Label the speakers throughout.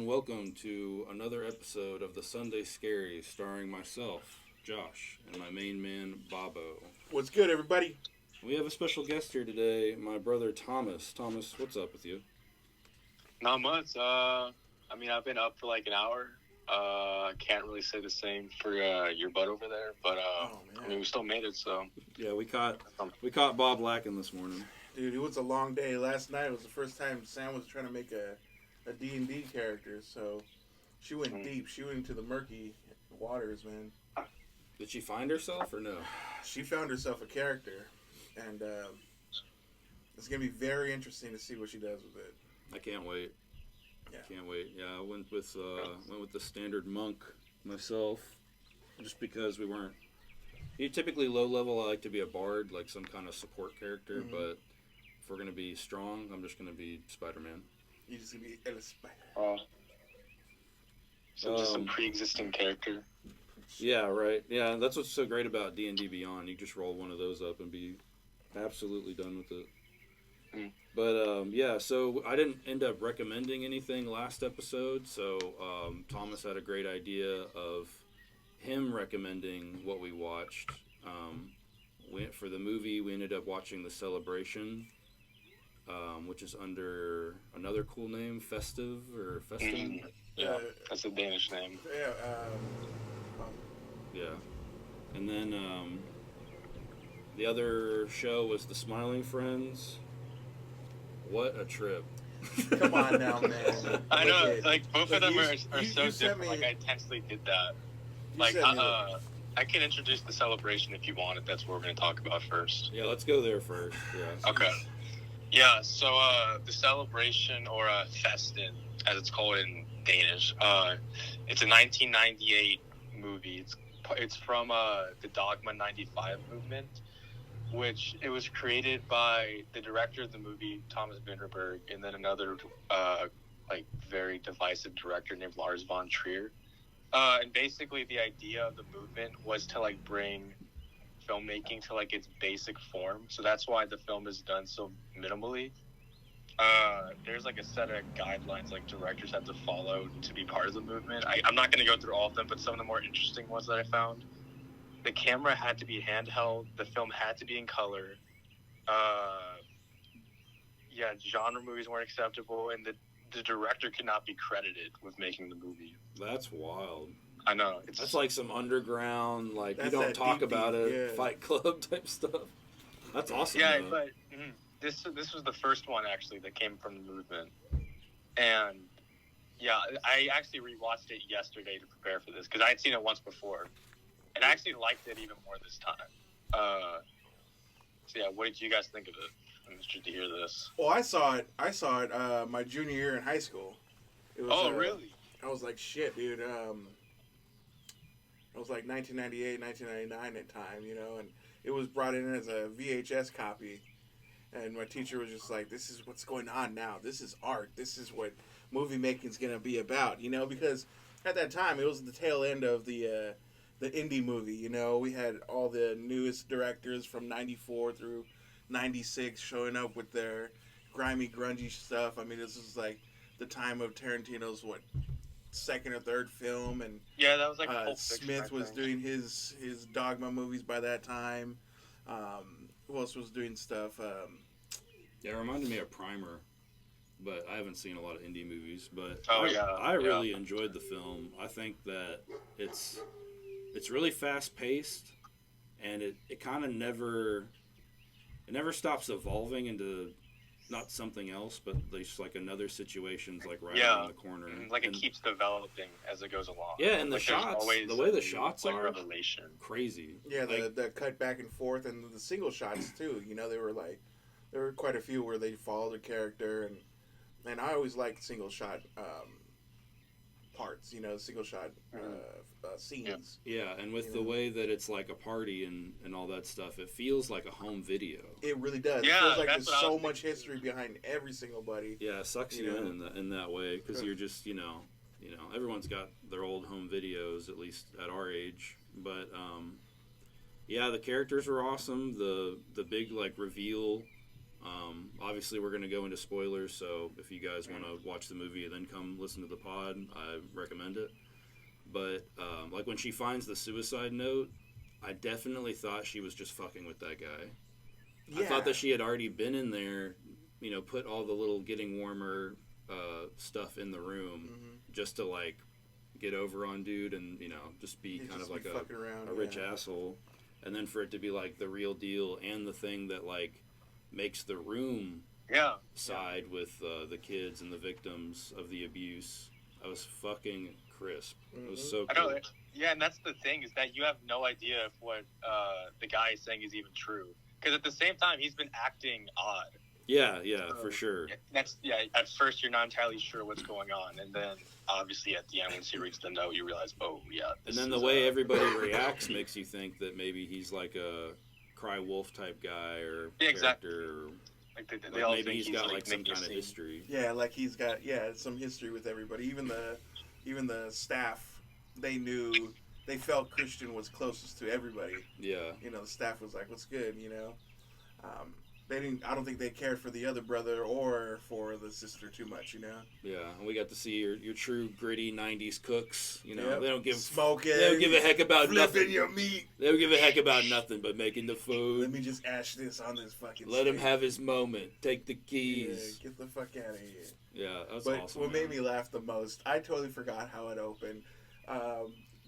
Speaker 1: and welcome to another episode of the Sunday Scaries, starring myself, Josh, and my main man, Bobo.
Speaker 2: What's good, everybody?
Speaker 1: We have a special guest here today, my brother Thomas. Thomas, what's up with you?
Speaker 3: Not much. I've been up for like an hour. Can't really say the same for your butt over there, but we still made it. So
Speaker 1: yeah, we caught Bob lacking this morning.
Speaker 2: Dude, it was a long day. Last night was the first time Sam was trying to make a D&D character, so she went deep. She went into the murky waters, man.
Speaker 1: Did she find herself or no?
Speaker 2: She found herself a character, and it's gonna be very interesting to see what she does with it.
Speaker 1: I can't wait.
Speaker 2: Yeah.
Speaker 1: Can't wait. Yeah, I went with the standard monk myself, just because we weren't. Typically low level, I like to be a bard, like some kind of support character. Mm-hmm. But if we're gonna be strong, I'm just gonna be Spider-Man.
Speaker 2: You just gonna be a Spider.
Speaker 3: Oh. So just some pre-existing character.
Speaker 1: Yeah, right. Yeah, that's what's so great about D&D Beyond. You just roll one of those up and be absolutely done with it. Mm. But, so I didn't end up recommending anything last episode, so Thomas had a great idea of him recommending what we watched. For the movie, we ended up watching The Celebration, which is under another cool name, Festive or Festin.
Speaker 3: Yeah, that's a Danish name.
Speaker 1: Yeah. And then the other show was The Smiling Friends. What a trip.
Speaker 2: Come on now, man.
Speaker 3: I know, both of them are so different. I intensely did that. I can introduce The Celebration if you want, if that's what we're going to talk about first.
Speaker 1: Yeah, let's go there first. Yeah.
Speaker 3: Okay. Yeah, so The Celebration, or Festin, as it's called in Danish, it's a 1998 movie. It's from the Dogma 95 movement, which it was created by the director of the movie, Thomas Vinterberg, and then another very divisive director named Lars von Trier. And basically the idea of the movement was to bring filmmaking to its basic form. So that's why the film is done so minimally. There's a set of guidelines directors have to follow to be part of the movement. I'm not going to go through all of them, but some of the more interesting ones that I found. The camera had to be handheld. The film had to be in color. Genre movies weren't acceptable, and the director could not be credited with making the movie.
Speaker 1: That's wild.
Speaker 3: I know.
Speaker 1: That's like some underground, you don't talk about it, Fight Club type stuff. That's awesome.
Speaker 3: Yeah, but this was the first one, actually, that came from the movement. And, yeah, I actually rewatched it yesterday to prepare for this, because I had seen it once before. And I actually liked it even more this time. What did you guys think of it? I'm interested to hear this.
Speaker 2: Well, I saw it my junior year in high school. It was,
Speaker 3: really?
Speaker 2: I was like, shit, dude. It was 1998, 1999 at time, and it was brought in as a VHS copy. And my teacher was just like, this is what's going on now. This is art. This is what movie making is going to be about, because at that time it was the tail end of the indie movie. We had all the newest directors from 94 through 96 showing up with their grimy, grungy stuff. I mean, this was the time of Tarantino's second or third film, and
Speaker 3: yeah, that was Pulp Fiction,
Speaker 2: Smith was doing his Dogma movies by that time. Who else was doing stuff?
Speaker 1: It reminded me of Primer, but I haven't seen a lot of indie movies. But
Speaker 3: I
Speaker 1: really enjoyed the film. I think that it's really fast paced, and it kind of never stops evolving into not something else, but just another situation's right around the corner.
Speaker 3: It keeps developing as it goes along.
Speaker 1: Yeah, and the shots, the way the shots are
Speaker 3: revelation.
Speaker 1: Crazy.
Speaker 2: Yeah, the cut back and forth, and the single shots too. There were quite a few where they followed a character, and I always liked single shot parts. Single shot scenes.
Speaker 1: Yeah, and with the way that it's a party and all that stuff, it feels like a home video.
Speaker 2: It really does.
Speaker 3: Yeah,
Speaker 2: it feels like there's so much history behind every single buddy.
Speaker 1: Yeah, it sucks you in that way, because you're just everyone's got their old home videos, at least at our age. But the characters were awesome. The big reveal Obviously, we're going to go into spoilers, so if you guys want to watch the movie and then come listen to the pod, I recommend it. But, like, when she finds the suicide note, I definitely thought she was just fucking with that guy.
Speaker 2: Yeah.
Speaker 1: I thought that she had already been in there, put all the little getting warmer stuff in the room just to, like, get over on dude and, just be kind of like a rich asshole. And then for it to be, like, the real deal and the thing that, like, makes the room side with the kids and the victims of the abuse. I was fucking crisp. It was so cool.
Speaker 3: I know. Yeah, and that's the thing, is that you have no idea if what the guy is saying is even true. Because at the same time, he's been acting odd.
Speaker 1: Yeah, for sure.
Speaker 3: At first, you're not entirely sure what's going on. And then, obviously, at the end, once he reads the note, you realize, oh, yeah.
Speaker 1: And then the way everybody reacts makes you think that maybe he's like a cry wolf type guy or character.
Speaker 3: Exactly. Like they all
Speaker 1: maybe
Speaker 3: think
Speaker 1: he's got like some
Speaker 3: kind
Speaker 1: of history.
Speaker 2: Yeah, like he's got some history with everybody. Even the staff, they felt Christian was closest to everybody.
Speaker 1: Yeah.
Speaker 2: The staff was like, "What's good?" They didn't. I don't think they cared for the other brother or for the sister too much.
Speaker 1: Yeah, and we got to see your true gritty '90s cooks. They don't give
Speaker 2: smoking.
Speaker 1: They don't give a heck about
Speaker 2: flipping
Speaker 1: nothing.
Speaker 2: your meat.
Speaker 1: They don't give a heck about nothing but making the food.
Speaker 2: Let me just ash this on this fucking.
Speaker 1: Let him have his moment. Take the keys.
Speaker 2: Yeah, get the fuck out of here.
Speaker 1: Yeah, that's
Speaker 2: but
Speaker 1: awesome.
Speaker 2: What made me laugh the most, I totally forgot how it opened.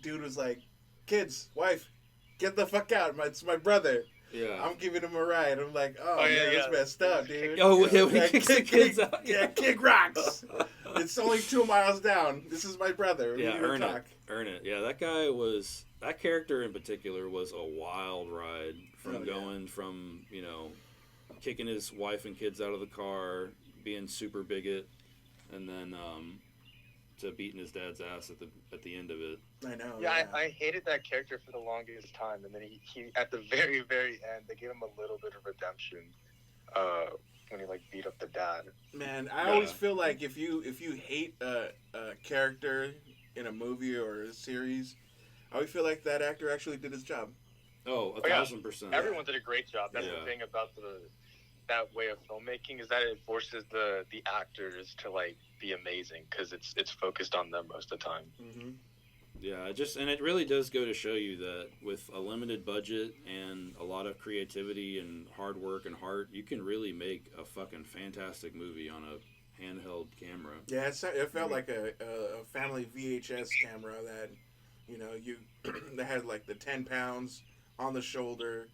Speaker 2: Dude was like, "Kids, wife, get the fuck out! It's my brother."
Speaker 1: Yeah.
Speaker 2: I'm giving him a ride. I'm like, that's messed up, dude.
Speaker 1: Oh, yeah, when he kicks the kids out.
Speaker 2: Yeah, kick rocks. It's only 2 miles down. This is my brother.
Speaker 1: Yeah, earn it. Yeah, that character in particular was a wild ride from going from, kicking his wife and kids out of the car, being super bigot, and then to beating his dad's ass at the end of it.
Speaker 2: I know.
Speaker 3: Yeah, I hated that character for the longest time, and then he at the very, very end, they gave him a little bit of redemption when he beat up the dad.
Speaker 2: Man, I always feel like if you hate a character in a movie or a series, I always feel like that actor actually did his job.
Speaker 1: Oh, 1,000%.
Speaker 3: Everyone did a great job. That's the thing about that way of filmmaking, is that it forces the actors to be amazing, because it's focused on them most of the time.
Speaker 2: Mm-hmm.
Speaker 1: Yeah, and it really does go to show you that with a limited budget and a lot of creativity and hard work and heart, you can really make a fucking fantastic movie on a handheld camera.
Speaker 2: Yeah, it felt like a family VHS camera that, that had the 10 pounds on the shoulder,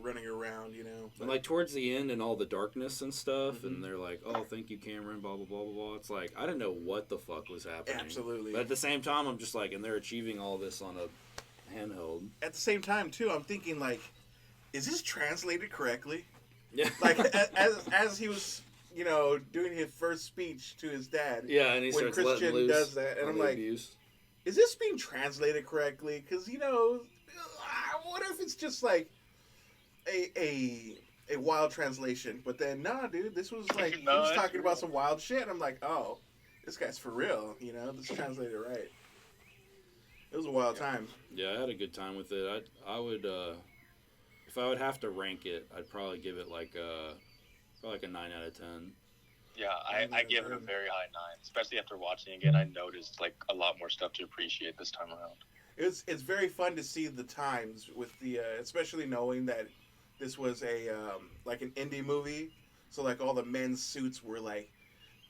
Speaker 2: running around,
Speaker 1: And towards the end and all the darkness and stuff, and they're like, "Oh, thank you, Cameron," blah, blah, blah, blah, blah. It's like, I didn't know what the fuck was happening.
Speaker 2: Absolutely.
Speaker 1: But at the same time, I'm just and they're achieving all this on a handheld.
Speaker 2: At the same time, too, I'm thinking, is this translated correctly?
Speaker 1: Yeah.
Speaker 2: As he was, doing his first speech to his dad.
Speaker 1: Yeah, and he
Speaker 2: when
Speaker 1: starts
Speaker 2: Christian
Speaker 1: letting loose
Speaker 2: does that, and I'm like,
Speaker 1: abuse.
Speaker 2: Is this being translated correctly? Because, what if it's just a wild translation, but then dude, this was he was talking about some wild shit, and I'm like, oh, this guy's for real, this translated right. It was a wild time.
Speaker 1: Yeah, I had a good time with it. I would if I would have to rank it, I'd probably give it a 9 out of 10.
Speaker 3: Yeah, I give it a very high 9, especially after watching it again. I noticed a lot more stuff to appreciate this time around.
Speaker 2: It's very fun to see the times with the especially knowing that this was a an indie movie, so all the men's suits were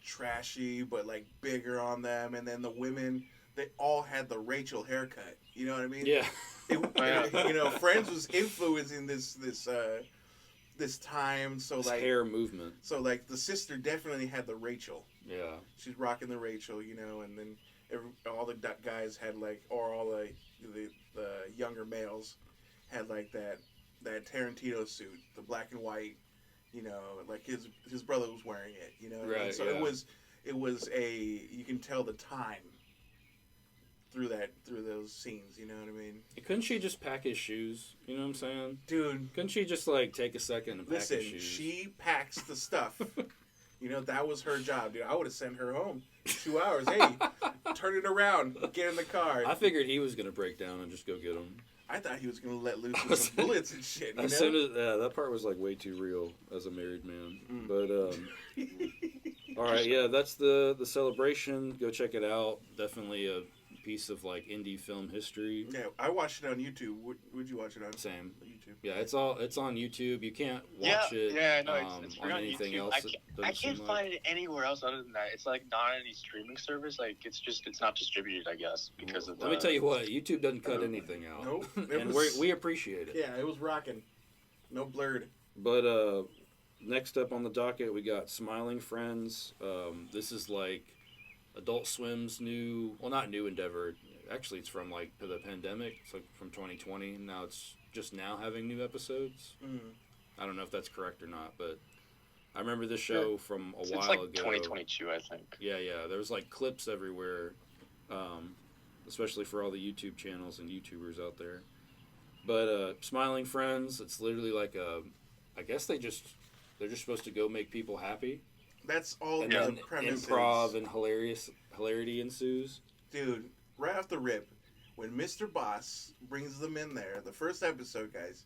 Speaker 2: trashy but bigger on them, and then the women, they all had the Rachel haircut. You know what I mean?
Speaker 1: Yeah.
Speaker 2: Friends was influencing this time, so
Speaker 1: this hair movement.
Speaker 2: So the sister definitely had the Rachel.
Speaker 1: Yeah.
Speaker 2: She's rocking the Rachel, and then all the guys had or all the younger males had that Tarantino suit, the black and white, his brother was wearing it,
Speaker 1: Right.
Speaker 2: So it was you can tell the time through those scenes, you know what I mean?
Speaker 1: Couldn't she just pack his shoes? You know what I'm saying?
Speaker 2: Dude.
Speaker 1: Couldn't she just take a second and pack his shoes?
Speaker 2: Listen, she packs the stuff. That was her job, dude. I would have sent her home 2 hours. Hey, turn it around. Get in the car.
Speaker 1: I figured he was going to break down and just go get him.
Speaker 2: I thought he was gonna let loose
Speaker 1: I
Speaker 2: with
Speaker 1: was-
Speaker 2: some bullets and shit.
Speaker 1: As soon as that part was like way too real as a married man. But all right, yeah, that's the celebration. Go check it out. Definitely a piece of like indie film history.
Speaker 2: Yeah, I watched it on YouTube. Would you watch it on
Speaker 1: Same.
Speaker 2: YouTube?
Speaker 1: Yeah, it's on YouTube. You can't watch it
Speaker 3: It's free
Speaker 1: on
Speaker 3: on
Speaker 1: anything
Speaker 3: YouTube.
Speaker 1: else.
Speaker 3: I can't find it anywhere else other than that. It's like not on any streaming service. Like it's not distributed, I guess, because of.
Speaker 1: Let me tell you what, YouTube doesn't cut anything out.
Speaker 2: Nope.
Speaker 1: And we appreciate it.
Speaker 2: Yeah, it was rocking. No blurred.
Speaker 1: But next up on the docket, we got Smiling Friends. This is like Adult Swim's new, well, not new endeavor. Actually, it's from like the pandemic. It's like from 2020. Now it's just now having new episodes. I don't know if that's correct or not, but I remember this show from a while
Speaker 3: it's like
Speaker 1: ago.
Speaker 3: 2022, I think.
Speaker 1: Yeah. There was like clips everywhere, especially for all the YouTube channels and YouTubers out there. But Smiling Friends, it's literally like I guess they're just supposed to go make people happy.
Speaker 2: That's all
Speaker 1: And
Speaker 2: the
Speaker 1: then
Speaker 2: premise
Speaker 1: improv
Speaker 2: is.
Speaker 1: and hilarity ensues.
Speaker 2: Dude, right off the rip, when Mr. Boss brings them in there, the first episode, guys,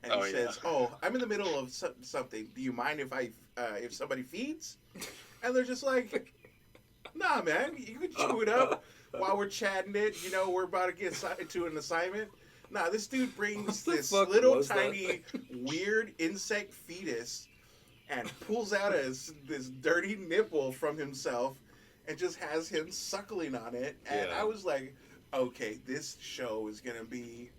Speaker 2: and he says, "Oh, I'm in the middle of something. Do you mind if somebody feeds?" And they're just like, "Nah, man, you can chew it up while we're chatting it. You know, we're about to get to an assignment." Nah, this dude brings this little tiny weird insect fetus and pulls out this dirty nipple from himself and just has him suckling on it. And I was like, okay, this show is going to be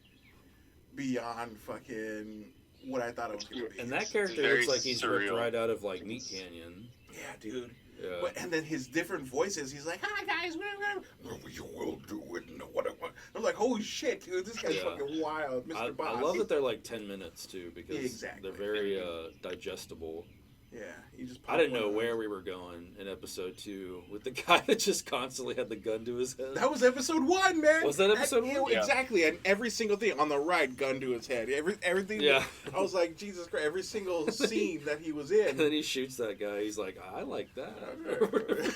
Speaker 2: beyond fucking what I thought it was going to be.
Speaker 1: And that character looks like he's ripped right out of like Meat Canyon.
Speaker 2: Yeah, dude.
Speaker 1: Yeah.
Speaker 2: But, and then his different voices, he's like, "Hi guys, you will do it." What I'm like, holy shit, dude, this guy's fucking wild, Mr. Boss.
Speaker 1: I love that they're like 10 minutes too, because
Speaker 2: Yeah,
Speaker 1: they're very digestible.
Speaker 2: Yeah, he just.
Speaker 1: I didn't know where we were going in episode 2 with the guy that just constantly had the gun to his head.
Speaker 2: That was episode 1, man.
Speaker 1: Was that episode 1?
Speaker 2: Yeah, exactly, and every single thing on the right, gun to his head. Everything.
Speaker 1: Yeah.
Speaker 2: I was like, Jesus Christ! Every single scene that he was in.
Speaker 1: And then he shoots that guy. He's like, I like that.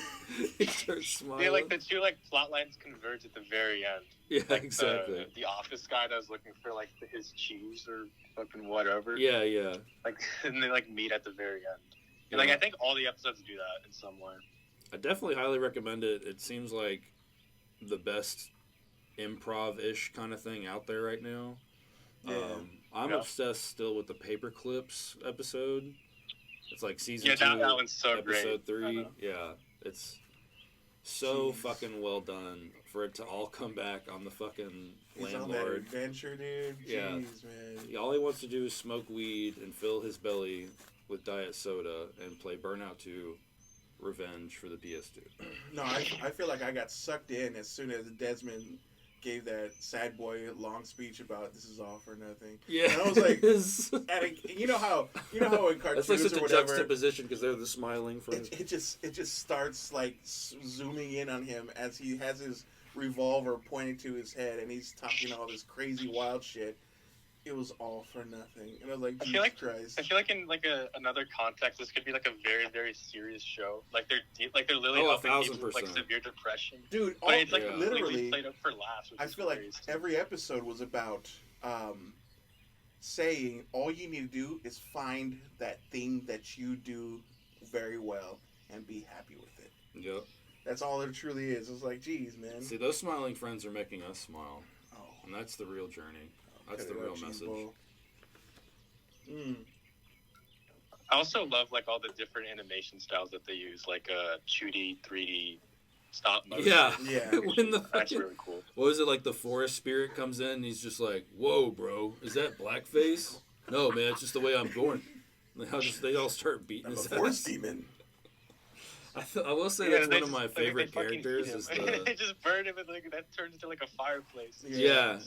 Speaker 1: He starts smiling.
Speaker 3: Yeah, like the two like plot lines converge at the very end.
Speaker 1: Yeah,
Speaker 3: like
Speaker 1: exactly.
Speaker 3: The office guy that was looking for like his cheese or fucking whatever.
Speaker 1: Yeah.
Speaker 3: Like, and they like meet at the very end. And like I think all the episodes do that in some way.
Speaker 1: I definitely highly recommend it. It seems like the best improv-ish kind of thing out there right now.
Speaker 2: Yeah.
Speaker 1: I'm obsessed still with the Paper Clips episode. It's like season 2,
Speaker 3: that one's so
Speaker 1: episode
Speaker 3: great.
Speaker 1: 3. Yeah, it's so fucking well done for it to all come back on the fucking
Speaker 2: He's on that
Speaker 1: landlord.
Speaker 2: adventure, dude. Jeez,
Speaker 1: Yeah.
Speaker 2: man.
Speaker 1: All he wants to do is smoke weed and fill his belly with diet soda and play Burnout 2 Revenge for the PS2.
Speaker 2: No, I feel like I got sucked in as soon as Desmond gave that sad boy long speech about this is all for nothing.
Speaker 1: Yeah,
Speaker 2: and I was like,
Speaker 1: it's
Speaker 2: you know how in cartoons
Speaker 1: like such
Speaker 2: or
Speaker 1: a
Speaker 2: whatever,
Speaker 1: juxtaposition because they're the smiling friends.
Speaker 2: it just starts like zooming in on him as he has his revolver pointing to his head and he's talking all this crazy wild shit. It was all for nothing, and I was like, Jesus Christ.
Speaker 3: I feel like in like another context, this could be like a very, very serious show. Like they're literally helping people with like severe depression,
Speaker 2: dude.
Speaker 3: But it's like
Speaker 2: literally
Speaker 3: played up for laughs.
Speaker 2: I feel like every episode was about saying all you need to do is find that thing that you do very well and be happy with it.
Speaker 1: Yep.
Speaker 2: That's all it truly is. It's like, geez, man.
Speaker 1: See, those smiling friends are making us smile.
Speaker 2: Oh.
Speaker 1: And that's the real journey. That's the real message.
Speaker 3: I also love like all the different animation styles that they use, like 2D, 3D, stop motion.
Speaker 1: Yeah. When
Speaker 3: that's really cool.
Speaker 1: What was it, like the forest spirit comes in and he's just like, whoa, bro, is that blackface? No, man, it's just the way I'm born. They all start beating his ass.
Speaker 2: Forest demon.
Speaker 1: I will say that's one of my favorite characters. Is
Speaker 3: they just burn him and like that turns into like a fireplace.
Speaker 1: Yeah.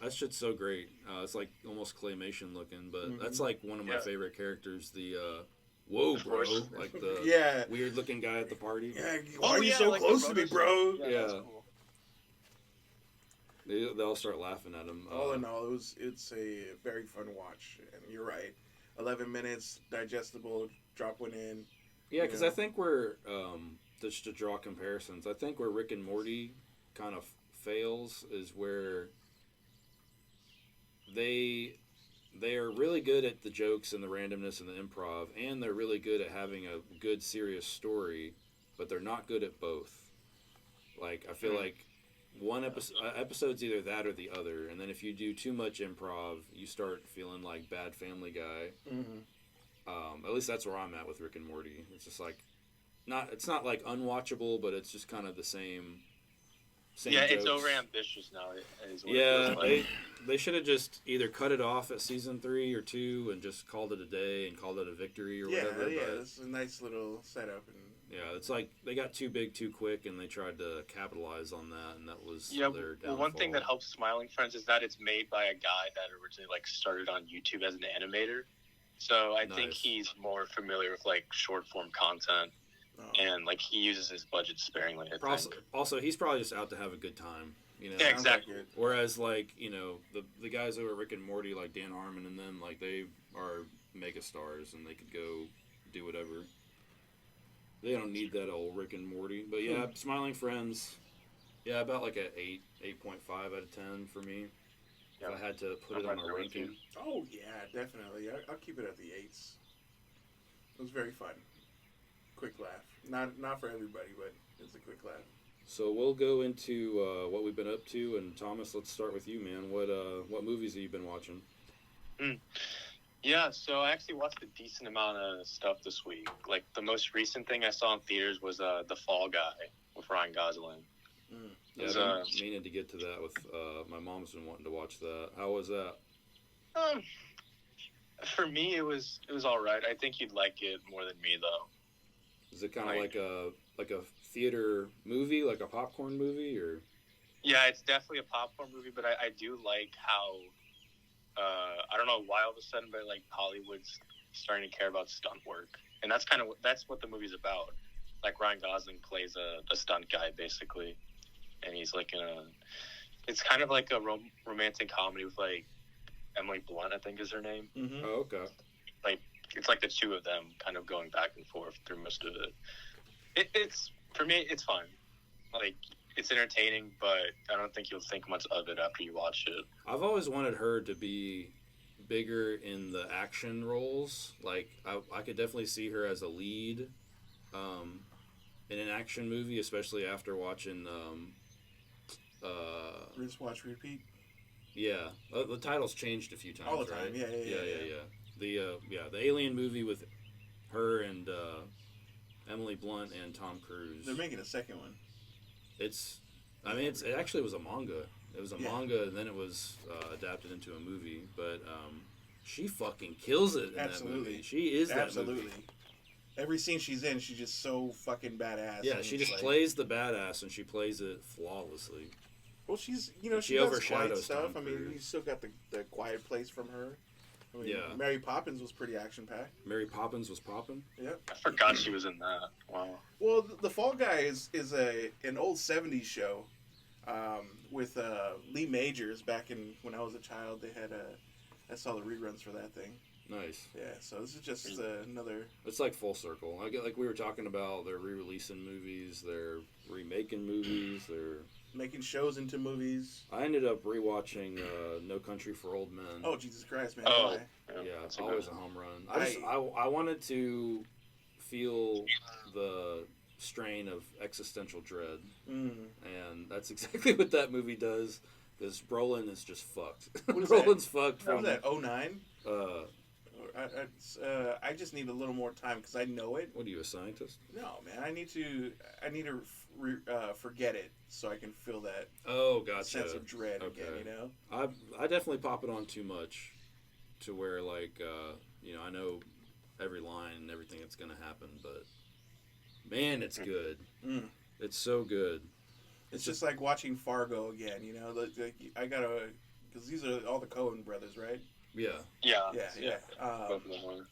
Speaker 1: That shit's so great. It's like almost claymation looking, but that's like one of my favorite characters. The whoa, bro, like the weird looking guy at the party.
Speaker 2: Yeah, why are you so close to me, bro?
Speaker 1: Yeah. Cool. They all start laughing at him.
Speaker 2: All in all, it's a very fun watch, and you're right. 11 minutes, digestible. Drop one in.
Speaker 1: Yeah, because I think we're just to draw comparisons. I think where Rick and Morty kind of fails is where they are really good at the jokes and the randomness and the improv, and they're really good at having a good serious story, but they're not good at both. Like I feel like one episode's either that or the other, and then if you do too much improv, you start feeling like bad Family Guy.
Speaker 2: Mm-hmm.
Speaker 1: At least that's where I'm at with Rick and Morty. It's just like it's not like unwatchable, but it's just kind of the same.
Speaker 3: Yeah,
Speaker 1: jokes.
Speaker 3: it's over ambitious now. Is what
Speaker 1: Yeah,
Speaker 3: it feels like.
Speaker 1: they should have just either cut it off at season 3 or 2 and just called it a day and called it a victory or whatever.
Speaker 2: Yeah,
Speaker 1: but,
Speaker 2: it's a nice little setup. And
Speaker 1: yeah, it's like they got too big too quick and they tried to capitalize on that, and that was their downfall.
Speaker 3: Well, one thing that helps Smiling Friends is that it's made by a guy that originally like started on YouTube as an animator. So I think he's more familiar with like short form content. And like he uses his budget sparingly.
Speaker 1: Also, he's probably just out to have a good time, you know.
Speaker 3: Yeah, exactly.
Speaker 1: Whereas, like the guys over at Rick and Morty, like Dan Harmon and them, like they are mega stars and they could go do whatever. They don't need that old Rick and Morty, but yeah, Smiling Friends, yeah, about like a 8.5 out of 10 for me. If I had to put it on a ranking.
Speaker 2: Oh yeah, definitely. I'll keep it at the 8s. It was very fun. Quick laugh. Not for everybody, but it's a quick laugh.
Speaker 1: So we'll go into what we've been up to, and Thomas, let's start with you, man. What movies have you been watching?
Speaker 3: Yeah, so I actually watched a decent amount of stuff this week. Like the most recent thing I saw in theaters was The Fall Guy with Ryan Gosling.
Speaker 1: Yeah, I've been meaning to get to that with my mom's been wanting to watch that. How was that?
Speaker 3: For me, it was all right. I think you'd like it more than me, though.
Speaker 1: Is it kind of like a theater movie, like a popcorn movie, or?
Speaker 3: Yeah, it's definitely a popcorn movie, but I do like how I don't know why all of a sudden, but like Hollywood's starting to care about stunt work, and that's what the movie's about. Like Ryan Gosling plays a stunt guy basically, and he's like it's kind of like a romantic comedy with like Emily Blunt, I think is her name.
Speaker 2: Mm-hmm.
Speaker 1: Oh, okay.
Speaker 3: Like it's like the two of them kind of going back and forth through most of it. It's for me, it's fine. Like it's entertaining, but I don't think you'll think much of it after you watch it.
Speaker 1: I've always wanted her to be bigger in the action roles. Like I could definitely see her as a lead in an action movie, especially after watching
Speaker 2: Rinse, watch, repeat.
Speaker 1: Yeah, the title's changed a few times.
Speaker 2: All the time.
Speaker 1: Right?
Speaker 2: Yeah.
Speaker 1: The Alien movie with her and Emily Blunt and Tom Cruise.
Speaker 2: They're making a second one.
Speaker 1: It actually was a manga. It was a manga, and then it was adapted into a movie. But she fucking kills it in that movie. She is that movie.
Speaker 2: Every scene she's in, she's just so fucking badass.
Speaker 1: Yeah, she just plays the badass, and she plays it flawlessly.
Speaker 2: Well, she does quiet stuff. I mean, you still got the Quiet Place from her. I mean,
Speaker 1: yeah.
Speaker 2: Mary Poppins was pretty action-packed.
Speaker 1: Mary Poppins was popping?
Speaker 2: Yep.
Speaker 3: I forgot she was in that. Wow.
Speaker 2: Well, The Fall Guy is an old 70s show with Lee Majors back in when I was a child. They had I saw the reruns for that thing.
Speaker 1: Nice.
Speaker 2: Yeah, so this is just another...
Speaker 1: It's like full circle. Like we were talking about, they're re-releasing movies, they're remaking movies, they're...
Speaker 2: making shows into movies.
Speaker 1: I ended up rewatching No Country for Old Men.
Speaker 2: Oh, Jesus Christ, man.
Speaker 3: Oh.
Speaker 1: Yeah, it's always a home run. I wanted to feel the strain of existential dread. And that's exactly what that movie does, because Brolin is just fucked. Brolin's fucked.
Speaker 2: What was that, 09? I just need a little more time because I know it.
Speaker 1: What are you, a scientist?
Speaker 2: No, man. I need to forget it so I can feel that sense of dread again. You know.
Speaker 1: I definitely pop it on too much, to where like I know every line and everything that's gonna happen, but man, it's good. It's so good.
Speaker 2: It's just like watching Fargo again. You know, I gotta because these are all the Coen brothers, right?
Speaker 1: Yeah.
Speaker 3: Both of them are.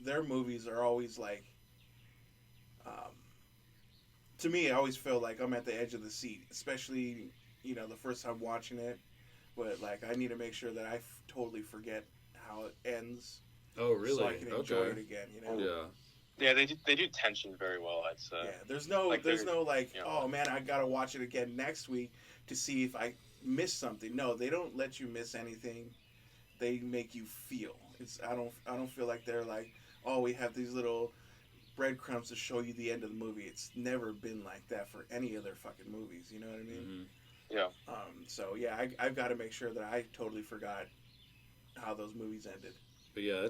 Speaker 2: Their movies are always like, to me, I always feel like I'm at the edge of the seat, especially the first time watching it. But like, I need to make sure that I totally forget how it ends.
Speaker 1: Oh, really?
Speaker 2: So I can enjoy it again.
Speaker 3: Yeah, they do tension very well, I'd say.
Speaker 2: Yeah, there's no oh man, I gotta watch it again next week to see if I missed something. No, they don't let you miss anything. they make you feel. I don't feel like they're like, oh, we have these little breadcrumbs to show you the end of the movie. It's never been like that for any of their fucking movies. You know what I mean?
Speaker 1: Mm-hmm.
Speaker 3: Yeah.
Speaker 2: So yeah, I've got to make sure that I totally forgot how those movies ended.
Speaker 1: But yeah,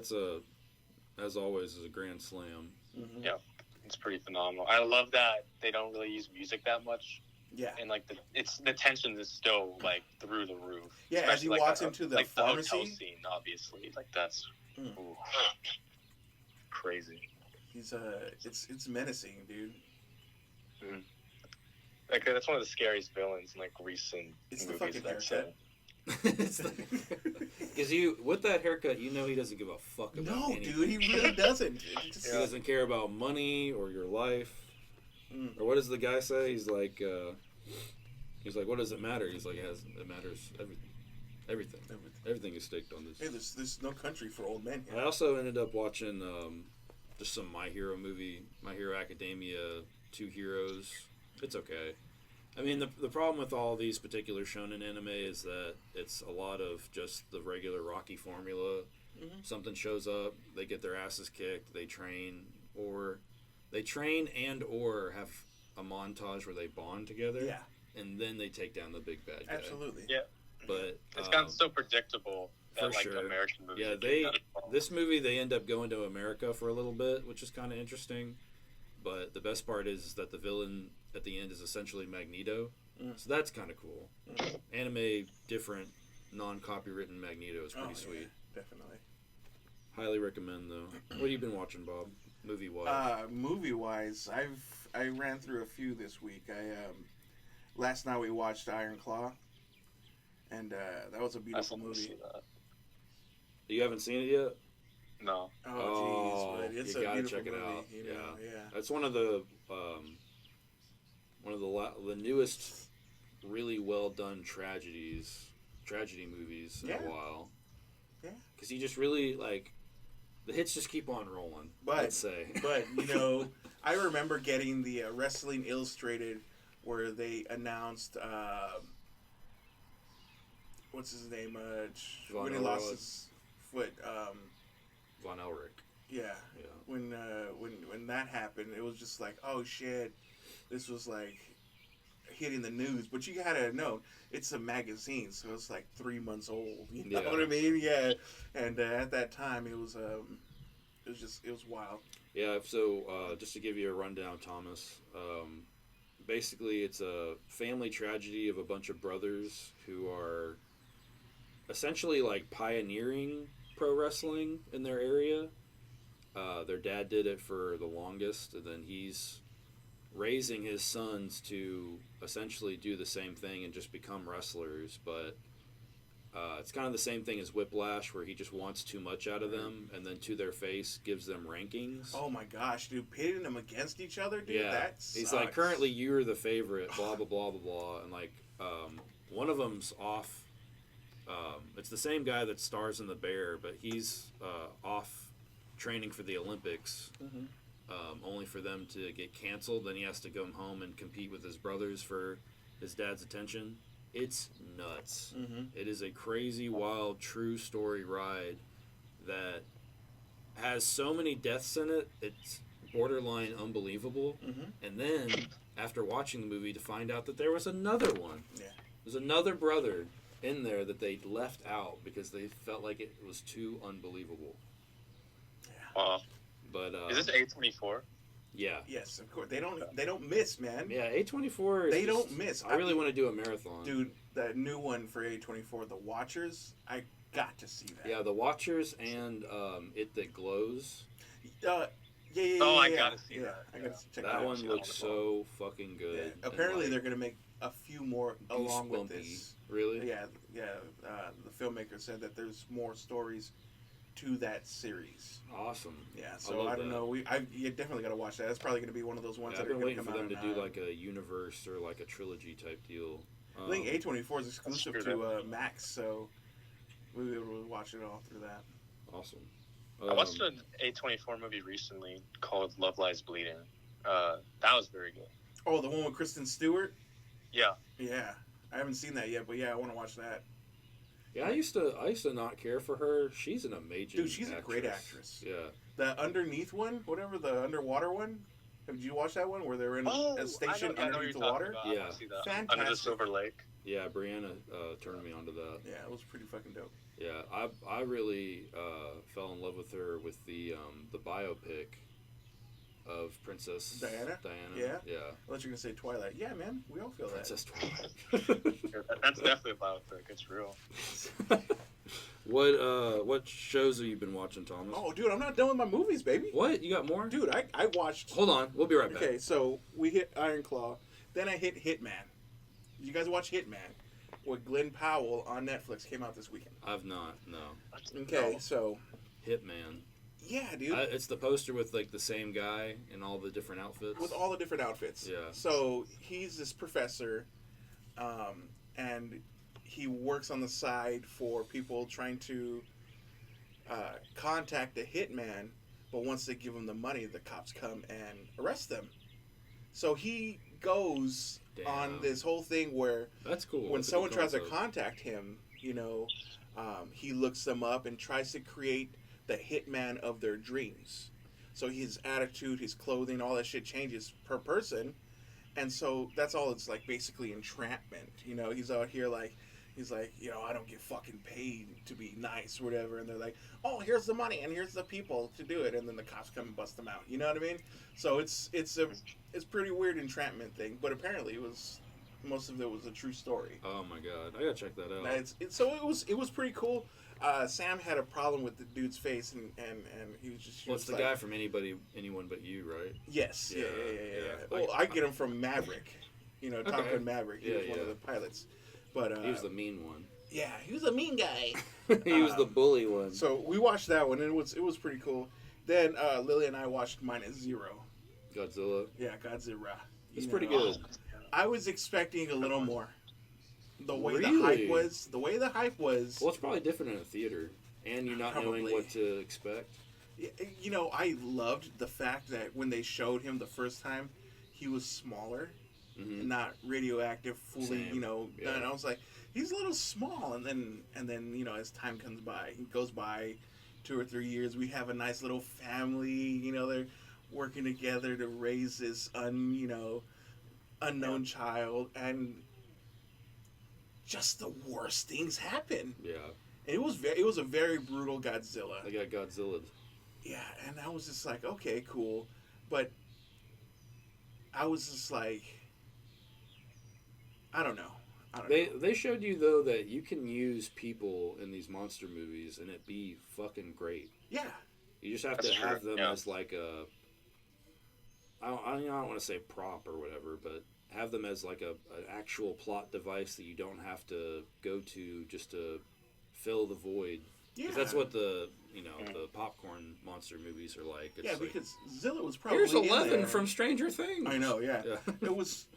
Speaker 1: as always, is a grand slam.
Speaker 2: Mm-hmm.
Speaker 3: Yeah. It's pretty phenomenal. I love that they don't really use music that much.
Speaker 2: Yeah.
Speaker 3: And like the tension is still like through the roof.
Speaker 2: Yeah,
Speaker 3: Especially,
Speaker 2: as he
Speaker 3: like,
Speaker 2: walks into the pharmacy.
Speaker 3: the hotel scene, obviously, like that's ooh, crazy.
Speaker 2: He's it's menacing, dude.
Speaker 3: Mm-hmm. Like that's one of the scariest villains in like recent
Speaker 2: It's
Speaker 3: movies.
Speaker 2: the fucking haircut.
Speaker 1: Because with that haircut, you know he doesn't give a fuck about anything.
Speaker 2: Dude, he really doesn't.
Speaker 1: He doesn't care about money or your life.
Speaker 2: Mm.
Speaker 1: Or what does the guy say? He's like, what does it matter? He's like, it matters everything. Everything is staked on this.
Speaker 2: Hey, there's no country for old men here.
Speaker 1: I also ended up watching just some My Hero movie, My Hero Academia, Two Heroes. It's okay. I mean, the problem with all these particular shonen anime is that it's a lot of just the regular Rocky formula.
Speaker 2: Mm-hmm.
Speaker 1: Something shows up, they get their asses kicked, they train and or have a montage where they bond together.
Speaker 2: Yeah.
Speaker 1: And then they take down the big bad guy.
Speaker 2: Absolutely.
Speaker 3: Yeah.
Speaker 1: But
Speaker 3: it's gotten so predictable
Speaker 1: for
Speaker 3: that like
Speaker 1: sure.
Speaker 3: American movies.
Speaker 1: Yeah, this movie they end up going to America for a little bit, which is kind of interesting. But the best part is that the villain at the end is essentially Magneto.
Speaker 2: Mm.
Speaker 1: So that's kind of cool.
Speaker 2: Mm.
Speaker 1: Anime different, non-copywritten Magneto is pretty sweet.
Speaker 2: Yeah, definitely.
Speaker 1: Highly recommend though. What have you been watching, Bob? Movie wise.
Speaker 2: Movie wise, I ran through a few this week. Last night we watched Iron Claw, and that was a beautiful movie.
Speaker 1: You haven't seen it yet?
Speaker 3: No.
Speaker 2: Oh, jeez, but it's
Speaker 1: you
Speaker 2: a
Speaker 1: gotta
Speaker 2: beautiful
Speaker 1: check it
Speaker 2: movie.
Speaker 1: out.
Speaker 2: You know? Yeah.
Speaker 1: That's one of the newest, really well done tragedy movies in a while.
Speaker 2: Yeah.
Speaker 1: Because you just really like the hits just keep on rolling.
Speaker 2: But
Speaker 1: I'd say.
Speaker 2: But I remember getting the Wrestling Illustrated where they announced what's his name when he lost his foot.
Speaker 1: Von Elric.
Speaker 2: Yeah.
Speaker 1: Yeah.
Speaker 2: When that happened, it was just like, oh shit, this was like hitting the news. But you gotta know, it's a magazine, so it's like 3 months old. You know what I mean? Yeah. And at that time, it was wild.
Speaker 1: Yeah. So just to give you a rundown, Thomas. Basically, it's a family tragedy of a bunch of brothers who are essentially like pioneering pro wrestling in their area. Their dad did it for the longest, and then he's raising his sons to essentially do the same thing and just become wrestlers. But it's kind of the same thing as Whiplash, where he just wants too much out of them, and then to their face gives them rankings.
Speaker 2: Oh my gosh, dude, pitting them against each other, dude.
Speaker 1: Yeah,
Speaker 2: that sucks.
Speaker 1: he's like, currently you're the favorite, blah blah blah blah blah, and like one of them's off. It's the same guy that stars in The Bear, but he's off training for the Olympics, only for them to get canceled. Then he has to come home and compete with his brothers for his dad's attention. It's nuts. It is a crazy, wild, true story ride that has so many deaths in it. It's borderline unbelievable. And then, after watching the movie, to find out that there was another one.
Speaker 2: Yeah.
Speaker 1: There's another brother in there that they left out because they felt like it was too unbelievable.
Speaker 3: Wow.
Speaker 1: But
Speaker 3: is this A24?
Speaker 1: Yeah.
Speaker 2: Yes, of course. They don't miss, man.
Speaker 1: Yeah, A24.
Speaker 2: They don't miss.
Speaker 1: I really want to do a marathon,
Speaker 2: dude. That new one for A24, The Watchers. I got to see that.
Speaker 1: Yeah, The Watchers and It That Glows.
Speaker 2: Yeah.
Speaker 3: I gotta see that.
Speaker 2: I gotta check
Speaker 1: that one looks so fucking good.
Speaker 2: Yeah. Apparently, they're gonna make a few more along with this.
Speaker 1: Really?
Speaker 2: Yeah. The filmmaker said that there's more stories to that series.
Speaker 1: Awesome.
Speaker 2: Yeah. So I don't know. You definitely got to watch that. That's probably gonna be one of those ones that
Speaker 1: I've
Speaker 2: are
Speaker 1: been
Speaker 2: gonna
Speaker 1: waiting
Speaker 2: come
Speaker 1: for
Speaker 2: out
Speaker 1: them to do like a universe or like a trilogy type deal.
Speaker 2: I think A24 is exclusive to Max, so we'll be able to watch it all through that.
Speaker 1: Awesome.
Speaker 3: I watched an A24 movie recently called Love Lies Bleeding. That was very good.
Speaker 2: Oh, the one with Kristen Stewart?
Speaker 3: Yeah.
Speaker 2: Yeah. I haven't seen that yet, but yeah, I want to watch that.
Speaker 1: Yeah, I used to not care for her. She's an amazing
Speaker 2: Dude, she's a great actress.
Speaker 1: Yeah.
Speaker 2: The underneath one, whatever, the underwater one. Did you watch that one where they're in a station underneath the water?
Speaker 3: About.
Speaker 1: Yeah.
Speaker 3: I want to see that.
Speaker 2: Fantastic.
Speaker 3: Under the Silver Lake.
Speaker 1: Yeah, Brianna turned me onto that.
Speaker 2: Yeah, it was pretty fucking dope.
Speaker 1: Yeah, I really fell in love with her with the biopic of Princess
Speaker 2: Diana?
Speaker 1: Yeah.
Speaker 2: I thought you were gonna say Twilight. Yeah, man, we all feel
Speaker 1: Princess
Speaker 2: that.
Speaker 1: Twilight.
Speaker 3: That's definitely a biopic. It's real.
Speaker 1: What shows have you been watching, Thomas?
Speaker 2: Oh, dude, I'm not done with my movies, baby.
Speaker 1: What? You got more?
Speaker 2: Dude, I watched.
Speaker 1: Hold on, we'll be right back.
Speaker 2: Okay, so we hit Iron Claw, then I hit Hitman. Did you guys watch Hitman? With Glenn Powell on Netflix came out this weekend.
Speaker 1: I've not. No.
Speaker 2: Okay, so
Speaker 1: Hitman.
Speaker 2: yeah, dude.
Speaker 1: It's the poster with like the same guy in all the different outfits.
Speaker 2: With all the different outfits.
Speaker 1: Yeah.
Speaker 2: So he's this professor, and he works on the side for people trying to contact a hitman, but once they give him the money, the cops come and arrest them. So he goes on this whole thing where
Speaker 1: that's cool.
Speaker 2: When
Speaker 1: that's
Speaker 2: someone tries to contact him, he looks them up and tries to create the hitman of their dreams. So his attitude, his clothing, all that shit changes per person. And so that's all it's like, basically entrapment. He's out here like, he's like, I don't get fucking paid to be nice or whatever. And they're like, oh, here's the money and here's the people to do it. And then the cops come and bust them out. You know what I mean? So it's pretty weird entrapment thing. But apparently most of it was a true story.
Speaker 1: Oh my god, I gotta check that out.
Speaker 2: So it was pretty cool. Sam had a problem with the dude's face, and he was just.
Speaker 1: Well, it's the guy from Anyone But You, right?
Speaker 2: Yes. Yeah.
Speaker 1: Like,
Speaker 2: Well, I get him from Maverick. Top Gun Maverick. He was one of the pilots. But
Speaker 1: he was the mean one.
Speaker 2: Yeah, he was a mean guy.
Speaker 1: He was the bully one.
Speaker 2: So we watched that one, and it was pretty cool. Then Lily and I watched -0.
Speaker 1: Godzilla.
Speaker 2: Yeah, Godzilla.
Speaker 1: It's pretty good.
Speaker 2: I was expecting a little more. The way
Speaker 1: Really?
Speaker 2: the hype was.
Speaker 1: Well, it's probably different in a theater, and you're not knowing what to expect.
Speaker 2: I loved the fact that when they showed him the first time, he was smaller, and not radioactive, fully.
Speaker 1: Same. Yeah.
Speaker 2: And I was like, he's a little small. And then as time goes by, 2 or 3 years, we have a nice little family. They're working together to raise this unknown child, and just the worst things happen.
Speaker 1: Yeah.
Speaker 2: And it was a very brutal Godzilla.
Speaker 1: They got Godzilla.
Speaker 2: Yeah, and I was just like, okay, cool, but I was just like, I don't know.
Speaker 1: They showed you though that you can use people in these monster movies and it be fucking great.
Speaker 2: Yeah.
Speaker 1: You just have to have them as like a. I don't want to say prop or whatever, but have them as like an actual plot device that you don't have to go to just to fill the void.
Speaker 2: Yeah.
Speaker 1: Because that's what the popcorn monster movies are like. It's
Speaker 2: because Zilla was probably
Speaker 1: here's
Speaker 2: in
Speaker 1: 11
Speaker 2: there.
Speaker 1: from Stranger Things.
Speaker 2: I know, yeah.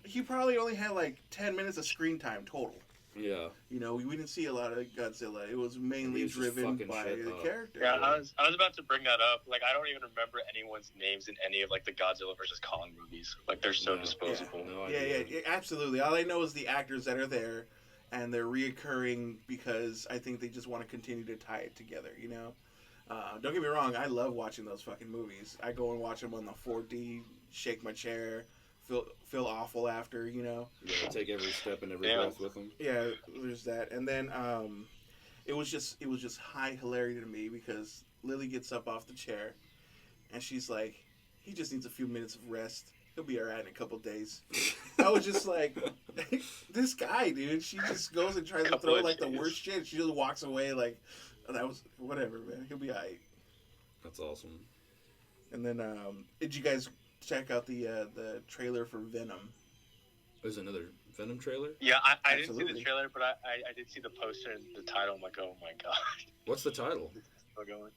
Speaker 2: He probably only had like 10 minutes of screen time total.
Speaker 1: Yeah.
Speaker 2: We didn't see a lot of Godzilla. It was mainly driven by the character.
Speaker 3: Yeah, I was about to bring that up. Like, I don't even remember anyone's names in any of like the Godzilla versus Kong movies. Like, they're so disposable.
Speaker 2: Yeah, absolutely. All I know is the actors that are there, and they're reoccurring because I think they just want to continue to tie it together. Don't get me wrong. I love watching those fucking movies. I go and watch them on the 4D, shake my chair, feel awful after.
Speaker 1: Yeah, take every step and every breath with them.
Speaker 2: Yeah, there's that, and then it was just high hilarity to me because Lily gets up off the chair, and she's like, "He just needs a few minutes of rest. He'll be alright in a couple days." I was just like, this guy, dude. She just goes and tries to throw like the worst shit. She just walks away like, that was whatever, man. He'll be alright.
Speaker 1: That's awesome.
Speaker 2: And then, did you guys check out the trailer for Venom?
Speaker 1: There's another Venom trailer?
Speaker 3: Yeah, I didn't see the trailer, but I did see the poster and the title. I'm like, oh my god.
Speaker 1: What's the title?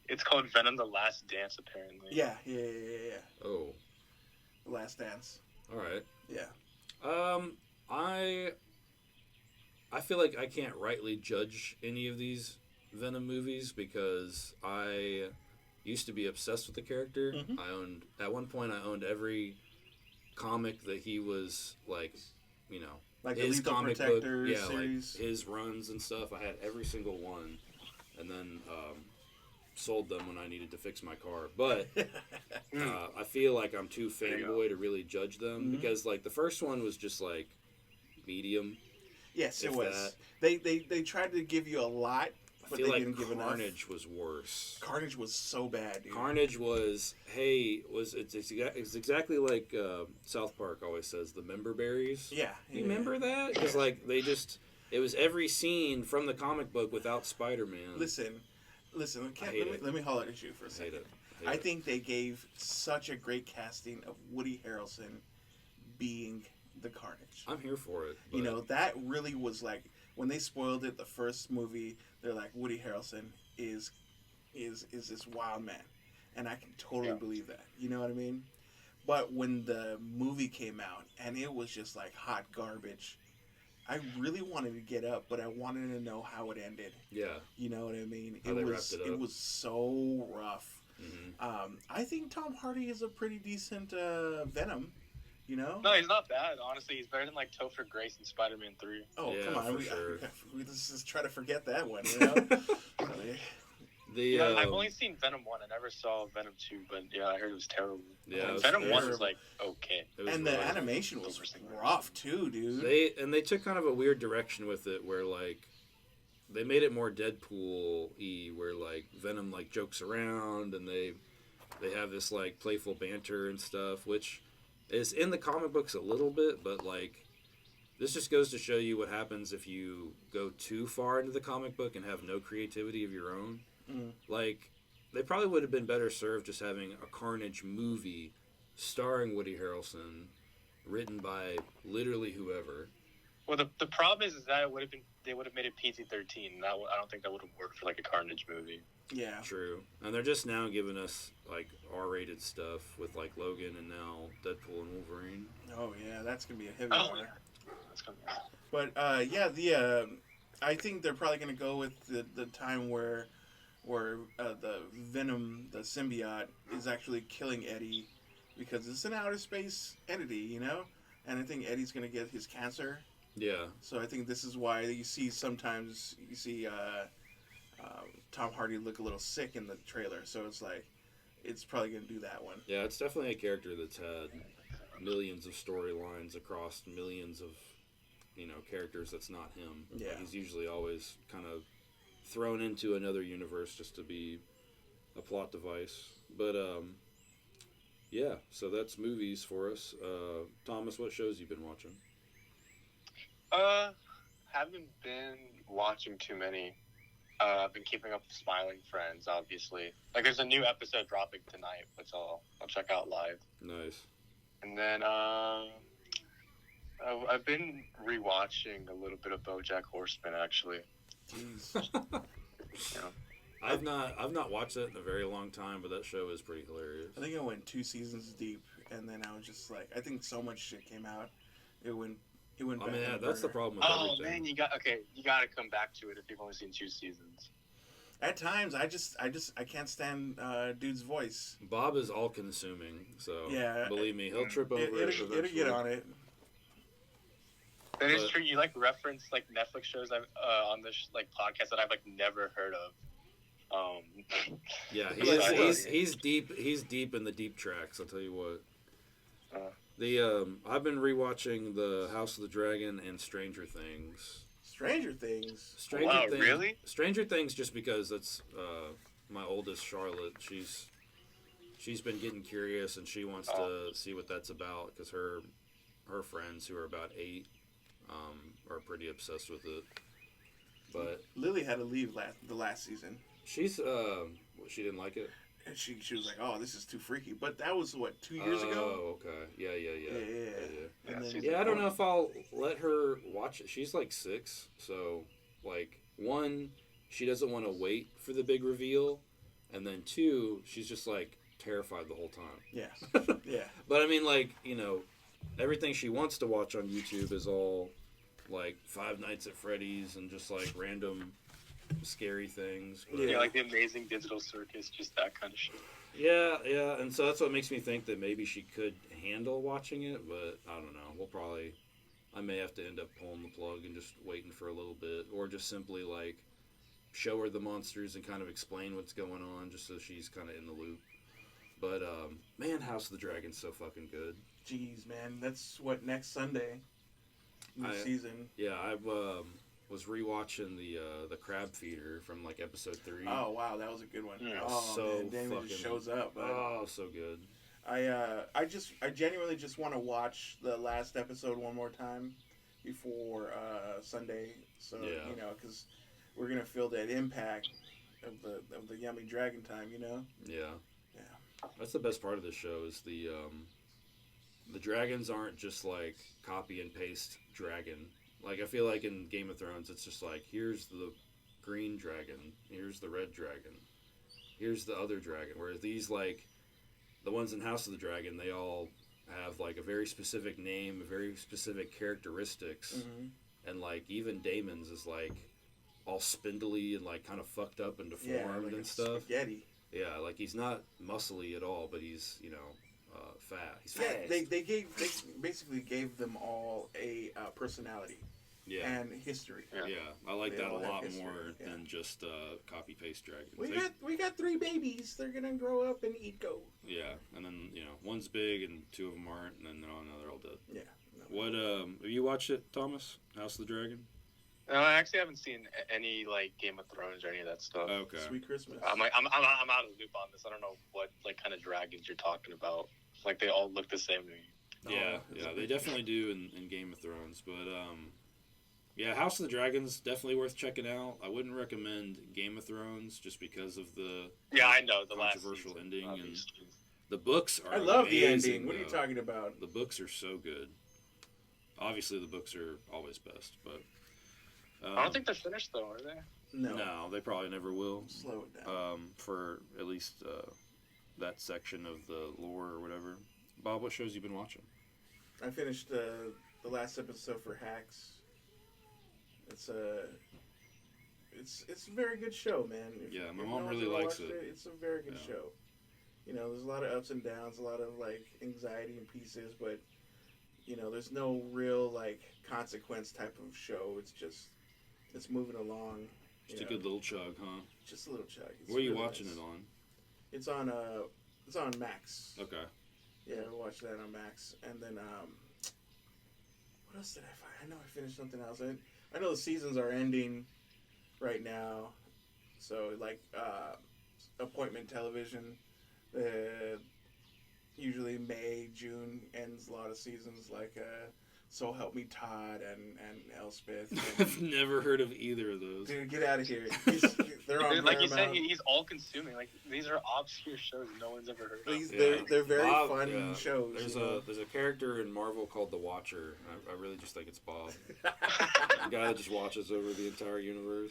Speaker 3: It's called Venom: The Last Dance, apparently.
Speaker 2: Yeah.
Speaker 1: Oh.
Speaker 2: The Last Dance.
Speaker 1: All right.
Speaker 2: Yeah.
Speaker 1: I feel like I can't rightly judge any of these Venom movies because I used to be obsessed with the character. At one point I owned every comic that he was like,
Speaker 2: Like the
Speaker 1: his
Speaker 2: Lethal
Speaker 1: comic book,
Speaker 2: Protector
Speaker 1: yeah,
Speaker 2: series.
Speaker 1: like his runs and stuff. I had every single one, and then sold them when I needed to fix my car. But I feel like I'm too
Speaker 3: There you
Speaker 1: fanboy to really judge them
Speaker 2: Mhm.
Speaker 1: because like the first one was just like medium.
Speaker 2: Yes, it
Speaker 1: If
Speaker 2: was.
Speaker 1: that.
Speaker 2: They tried to give you a lot,
Speaker 1: I
Speaker 2: but
Speaker 1: feel
Speaker 2: they
Speaker 1: like
Speaker 2: didn't give enough.
Speaker 1: Carnage was worse.
Speaker 2: Carnage was so bad, dude.
Speaker 1: Carnage was it's exactly like South Park always says, the member berries.
Speaker 2: Yeah.
Speaker 1: You remember that? Because like it was every scene from the comic book without Spider-Man.
Speaker 2: Listen. Let me holler at you for a
Speaker 1: I hate
Speaker 2: second.
Speaker 1: it.
Speaker 2: I think they gave such a great casting of Woody Harrelson being the Carnage.
Speaker 1: I'm here for it.
Speaker 2: You know, that really was like when they spoiled it the first movie, they're like Woody Harrelson is this wild man. And I can totally believe that. You know what I mean? But when the movie came out and it was just like hot garbage, I really wanted to get up, but I wanted to know how it ended.
Speaker 1: Yeah.
Speaker 2: You know what I mean?
Speaker 1: How they wrapped it up.
Speaker 2: It was so rough.
Speaker 1: Mm-hmm.
Speaker 2: I think Tom Hardy is a pretty decent Venom. You know?
Speaker 3: No, he's not bad. Honestly, he's better than like Topher Grace in Spider-Man 3.
Speaker 2: Oh,
Speaker 1: Yeah,
Speaker 2: come on.
Speaker 1: for sure.
Speaker 2: Let's just try to forget that one, you know?
Speaker 3: I've only seen Venom 1. I never saw Venom 2, but yeah, I heard it was terrible.
Speaker 1: Yeah,
Speaker 3: Venom 1
Speaker 2: terrible.
Speaker 3: was like okay.
Speaker 2: And the animation was rough too, dude.
Speaker 1: They took kind of a weird direction with it where like they made it more Deadpool-y where like Venom like jokes around and they have this like playful banter and stuff, which is in the comic books a little bit, but like this just goes to show you what happens if you go too far into the comic book and have no creativity of your own. Like, they probably would have been better served just having a Carnage movie starring Woody Harrelson, written by literally whoever.
Speaker 3: Well, the problem is that they would have made it PG-13. I don't think that would have worked for like a Carnage movie.
Speaker 2: Yeah.
Speaker 1: True. And they're just now giving us like R-rated stuff with like Logan and now Deadpool and Wolverine.
Speaker 2: Oh yeah, that's gonna be a heavy one.
Speaker 3: That's gonna
Speaker 2: But I think they're probably gonna go with the time where the Venom, the symbiote, is actually killing Eddie because it's an outer space entity, you know? And I think Eddie's going to get his cancer.
Speaker 1: Yeah.
Speaker 2: So I think this is why sometimes you see Tom Hardy look a little sick in the trailer. So it's like, it's probably going to do that one.
Speaker 1: Yeah, it's definitely a character that's had millions of storylines across millions of, characters that's not him.
Speaker 2: Yeah.
Speaker 1: Like, he's usually always kind of thrown into another universe just to be a plot device. But yeah, so that's movies for us. Thomas, what shows you been watching?
Speaker 3: Haven't been watching too many. I've been keeping up with Smiling Friends, obviously. Like, there's a new episode dropping tonight, which I'll check out live.
Speaker 1: Nice.
Speaker 3: And then I've been rewatching a little bit of BoJack Horseman, actually.
Speaker 2: Jeez.
Speaker 3: Yeah.
Speaker 1: I've not watched that in a very long time, but that show is pretty hilarious.
Speaker 2: I think I went 2 seasons deep, and then I was just like, I think so much shit came out. It went.
Speaker 1: I mean,
Speaker 2: back
Speaker 1: yeah,
Speaker 2: in
Speaker 1: that's the
Speaker 2: burner.
Speaker 1: problem with
Speaker 3: Oh
Speaker 1: everything.
Speaker 3: man, you got to come back to it if you've only seen 2 seasons.
Speaker 2: At times, I can't stand dude's voice.
Speaker 1: Bob is all consuming, so
Speaker 2: Yeah.
Speaker 1: believe me, he'll trip over it.
Speaker 2: It'll get on it.
Speaker 3: That is true. You like reference like Netflix shows I've on this like podcast that I've like never heard of.
Speaker 1: Yeah,
Speaker 3: Sorry.
Speaker 1: he's deep. He's deep in the deep tracks. I'll tell you what. I've been rewatching the House of the Dragon and Stranger Things.
Speaker 2: Stranger Things.
Speaker 3: Wow, really?
Speaker 1: Stranger Things, just because that's my oldest Charlotte. She's been getting curious and she wants to see what that's about because her friends who are about 8 are pretty obsessed with it. But
Speaker 2: Lily had to leave the last season.
Speaker 1: she's she didn't like it.
Speaker 2: And she was like, "Oh, this is too freaky." But that was what 2 years ago.
Speaker 1: Oh, okay. Yeah.
Speaker 2: And then,
Speaker 1: Yeah, I don't know if I'll let her watch it. She's like 6, so like 1, she doesn't want to wait for the big reveal, and then 2, she's just like terrified the whole time.
Speaker 2: Yeah, yeah.
Speaker 1: But I mean, like, everything she wants to watch on YouTube is all like Five Nights at Freddy's and just like random scary things. But,
Speaker 3: Yeah, like the Amazing Digital Circus, just that kind of shit.
Speaker 1: yeah, and so that's what makes me think that maybe she could handle watching it, but I don't know. We'll probably I may have to end up pulling the plug and just waiting for a little bit, or just simply like show her the monsters and kind of explain what's going on, just so she's kind of in the loop. But man, House of the Dragon's so fucking good.
Speaker 2: Jeez, man, that's what next Sunday, new season.
Speaker 1: Yeah, I was rewatching the Crab Feeder from like episode 3.
Speaker 2: Oh wow, that was a good one.
Speaker 1: Yeah,
Speaker 2: oh
Speaker 1: so
Speaker 2: man, Damon
Speaker 1: fucking,
Speaker 2: just shows up. But
Speaker 1: oh, so good.
Speaker 2: I genuinely just want to watch the last episode one more time before Sunday, so
Speaker 1: Yeah.
Speaker 2: you know, because we're gonna feel that impact of the yummy dragon time, you know.
Speaker 1: Yeah.
Speaker 2: Yeah.
Speaker 1: That's the best part of this show is the dragons aren't just like copy and paste dragon. Like I feel like in Game of Thrones, it's just like here's the green dragon, here's the red dragon, here's the other dragon. Whereas these like the ones in House of the Dragon, they all have like a very specific name, very specific characteristics, and like even Damon's is like all spindly and like kind of fucked up and deformed
Speaker 2: like
Speaker 1: and stuff.
Speaker 2: Spaghetti.
Speaker 1: Yeah, like he's not muscly at all, but he's fat. He's fast.
Speaker 2: Yeah, they basically gave them all a personality.
Speaker 1: Yeah.
Speaker 2: And history.
Speaker 1: Yeah, I like
Speaker 2: They
Speaker 1: that a
Speaker 2: all have
Speaker 1: lot
Speaker 2: history,
Speaker 1: more than just copy paste dragons.
Speaker 2: We got 3 babies. They're gonna grow up and eat goat.
Speaker 1: Yeah, and then one's big and 2 of them aren't, and then they're all dead.
Speaker 2: Yeah.
Speaker 1: What have you watched it, Thomas? House of the Dragon?
Speaker 3: No, I actually haven't seen any like Game of Thrones or any of that stuff.
Speaker 1: Okay.
Speaker 2: Sweet Christmas.
Speaker 3: I'm out of the loop on this. I don't know what like kind of dragons you're talking about. Like they all look the same to me.
Speaker 1: Yeah, they definitely do in Game of Thrones, but yeah, House of the Dragon's definitely worth checking out. I wouldn't recommend Game of Thrones just because of the
Speaker 3: I know the
Speaker 1: controversial
Speaker 3: last season,
Speaker 1: ending,
Speaker 3: obviously.
Speaker 1: and the books are
Speaker 2: I love
Speaker 1: amazing,
Speaker 2: the ending. What are you
Speaker 1: though.
Speaker 2: talking about?
Speaker 1: The books are so good. Obviously, the books are always best, but
Speaker 3: I don't think they're finished though, are they?
Speaker 2: No.
Speaker 1: they probably never will.
Speaker 2: Slow it down.
Speaker 1: For at least that section of the lore or whatever. Bob, what shows you been watching?
Speaker 2: I finished the last episode for Hacks. It's a very good show, man.
Speaker 1: Yeah, my
Speaker 2: if
Speaker 1: mom
Speaker 2: no
Speaker 1: really
Speaker 2: one's ever
Speaker 1: likes
Speaker 2: watched
Speaker 1: it.
Speaker 2: It's a very good
Speaker 1: Yeah.
Speaker 2: show. There's a lot of ups and downs, a lot of like anxiety and pieces, but there's no real like consequence type of show. It's moving along.
Speaker 1: Just a good little chug, huh?
Speaker 2: Just a little chug. It's
Speaker 1: Where are you
Speaker 2: really
Speaker 1: watching
Speaker 2: nice.
Speaker 1: it on?
Speaker 2: It's on Max.
Speaker 1: Okay.
Speaker 2: Yeah, I watched that on Max, and then what else did I find? I know I finished something else. I know the seasons are ending right now, so like appointment television. Usually May, June ends a lot of seasons like So Help Me Todd and Elspeth.
Speaker 1: I've never heard of either of those.
Speaker 2: Dude, get out of here. They're on
Speaker 3: Dude, like you said,
Speaker 2: Paramount.
Speaker 3: he's all consuming. Like these are obscure shows no one's ever heard of.
Speaker 2: They're very
Speaker 1: Bob,
Speaker 2: fun shows.
Speaker 1: There's a character in Marvel called the Watcher. I really just think it's Bob. The guy that just watches over the entire universe.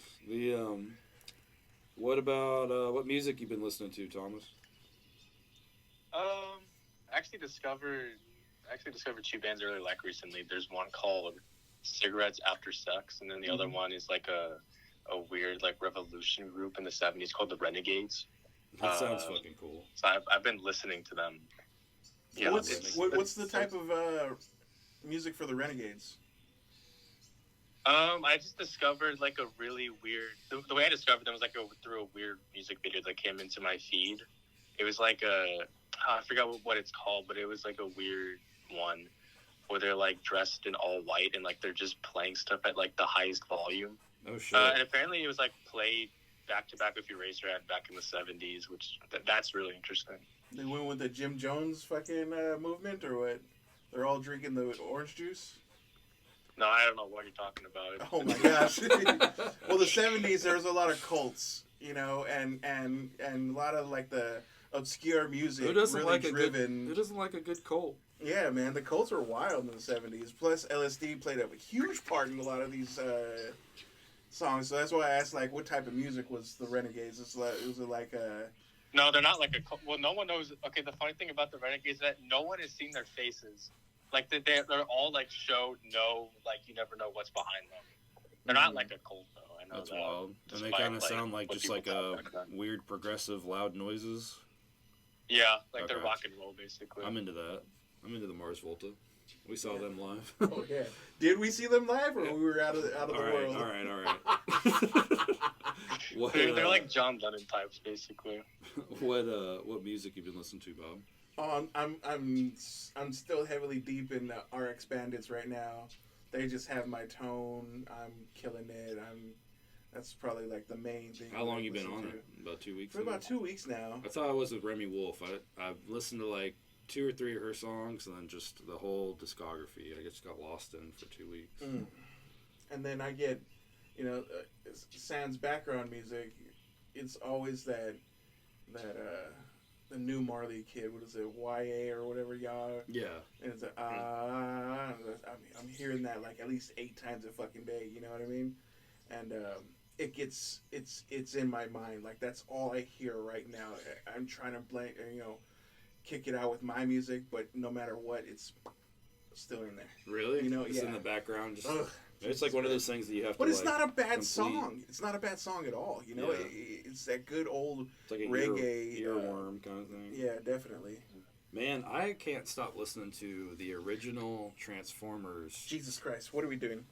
Speaker 1: What about what music you been listening to, Thomas?
Speaker 3: Actually discovered 2 bands I really like recently. There's one called Cigarettes After Sex, and then the other one is like a weird like revolution group in the 70s called the Renegades.
Speaker 1: That sounds fucking cool.
Speaker 3: So I've been listening to them. Yeah,
Speaker 2: What's the type of music for the Renegades?
Speaker 3: I just discovered like a really weird. The way I discovered them was like through a weird music video that came into my feed. It was like I forgot what it's called, but it was like a weird one where they're like dressed in all white and like they're just playing stuff at like the highest volume.
Speaker 1: Oh shit!
Speaker 3: And apparently it was like played back to back with Eraserhead back in the 70s, which that's really interesting.
Speaker 2: They went with the Jim Jones fucking movement, or what? They're all drinking the orange juice.
Speaker 3: No, I don't know what you're talking about.
Speaker 2: Oh my gosh! Well, the 70s there was a lot of cults, and a lot of like the obscure music.
Speaker 1: Who doesn't
Speaker 2: really
Speaker 1: like
Speaker 2: driven.
Speaker 1: Who doesn't like a good cult?
Speaker 2: Yeah, man, the Colts were wild in the 70s. Plus, LSD played a huge part in a lot of these songs. So that's why I asked, like, what type of music was the Renegades? Was it like a...
Speaker 3: No, they're not like a... Well, no one knows... Okay, the funny thing about the Renegades is that no one has seen their faces. Like, they're all, like, showed like, you never know what's behind them. They're not like a cult, though. I know
Speaker 1: That's
Speaker 3: that.
Speaker 1: wild. And they
Speaker 3: Despite,
Speaker 1: kind of sound like
Speaker 3: what
Speaker 1: just
Speaker 3: people
Speaker 1: like
Speaker 3: thought
Speaker 1: a
Speaker 3: back then.
Speaker 1: weird, progressive, loud noises.
Speaker 3: Yeah, like they're
Speaker 1: Okay.
Speaker 3: rock and roll, basically.
Speaker 1: I'm into that. I'm into the Mars Volta. We saw them live.
Speaker 2: Oh yeah. Did we see them live, or we were out of the world?
Speaker 1: All right. What,
Speaker 3: They're like John Lennon types, basically.
Speaker 1: what music you been listening to, Bob?
Speaker 2: I'm still heavily deep in RX Bandits right now. They just have my tone. I'm killing it. That's probably like the main thing.
Speaker 1: How long you been on it? About 2 weeks.
Speaker 2: For about 2 weeks now.
Speaker 1: That's how I was with Remy Wolf. I've listened to like 2 or 3 of her songs, and then just the whole discography. I just got lost in for 2 weeks.
Speaker 2: And then I get, sans background music. It's always that the new Marley kid. What is it? YA or whatever y'all.
Speaker 1: Yeah.
Speaker 2: And it's I'm hearing that like at least 8 times a fucking day. You know what I mean? And it's in my mind. Like that's all I hear right now. I'm trying to kick it out with my music, but no matter what, it's still in there.
Speaker 1: Really? It's in the background. Just it's like one of those things that you have to.
Speaker 2: But it's not a bad song. It's not a bad song at all. It's that good old
Speaker 1: like a
Speaker 2: reggae
Speaker 1: earworm kind of thing.
Speaker 2: Yeah, definitely.
Speaker 1: Man, I can't stop listening to the original Transformers.
Speaker 2: Jesus Christ, what are we doing?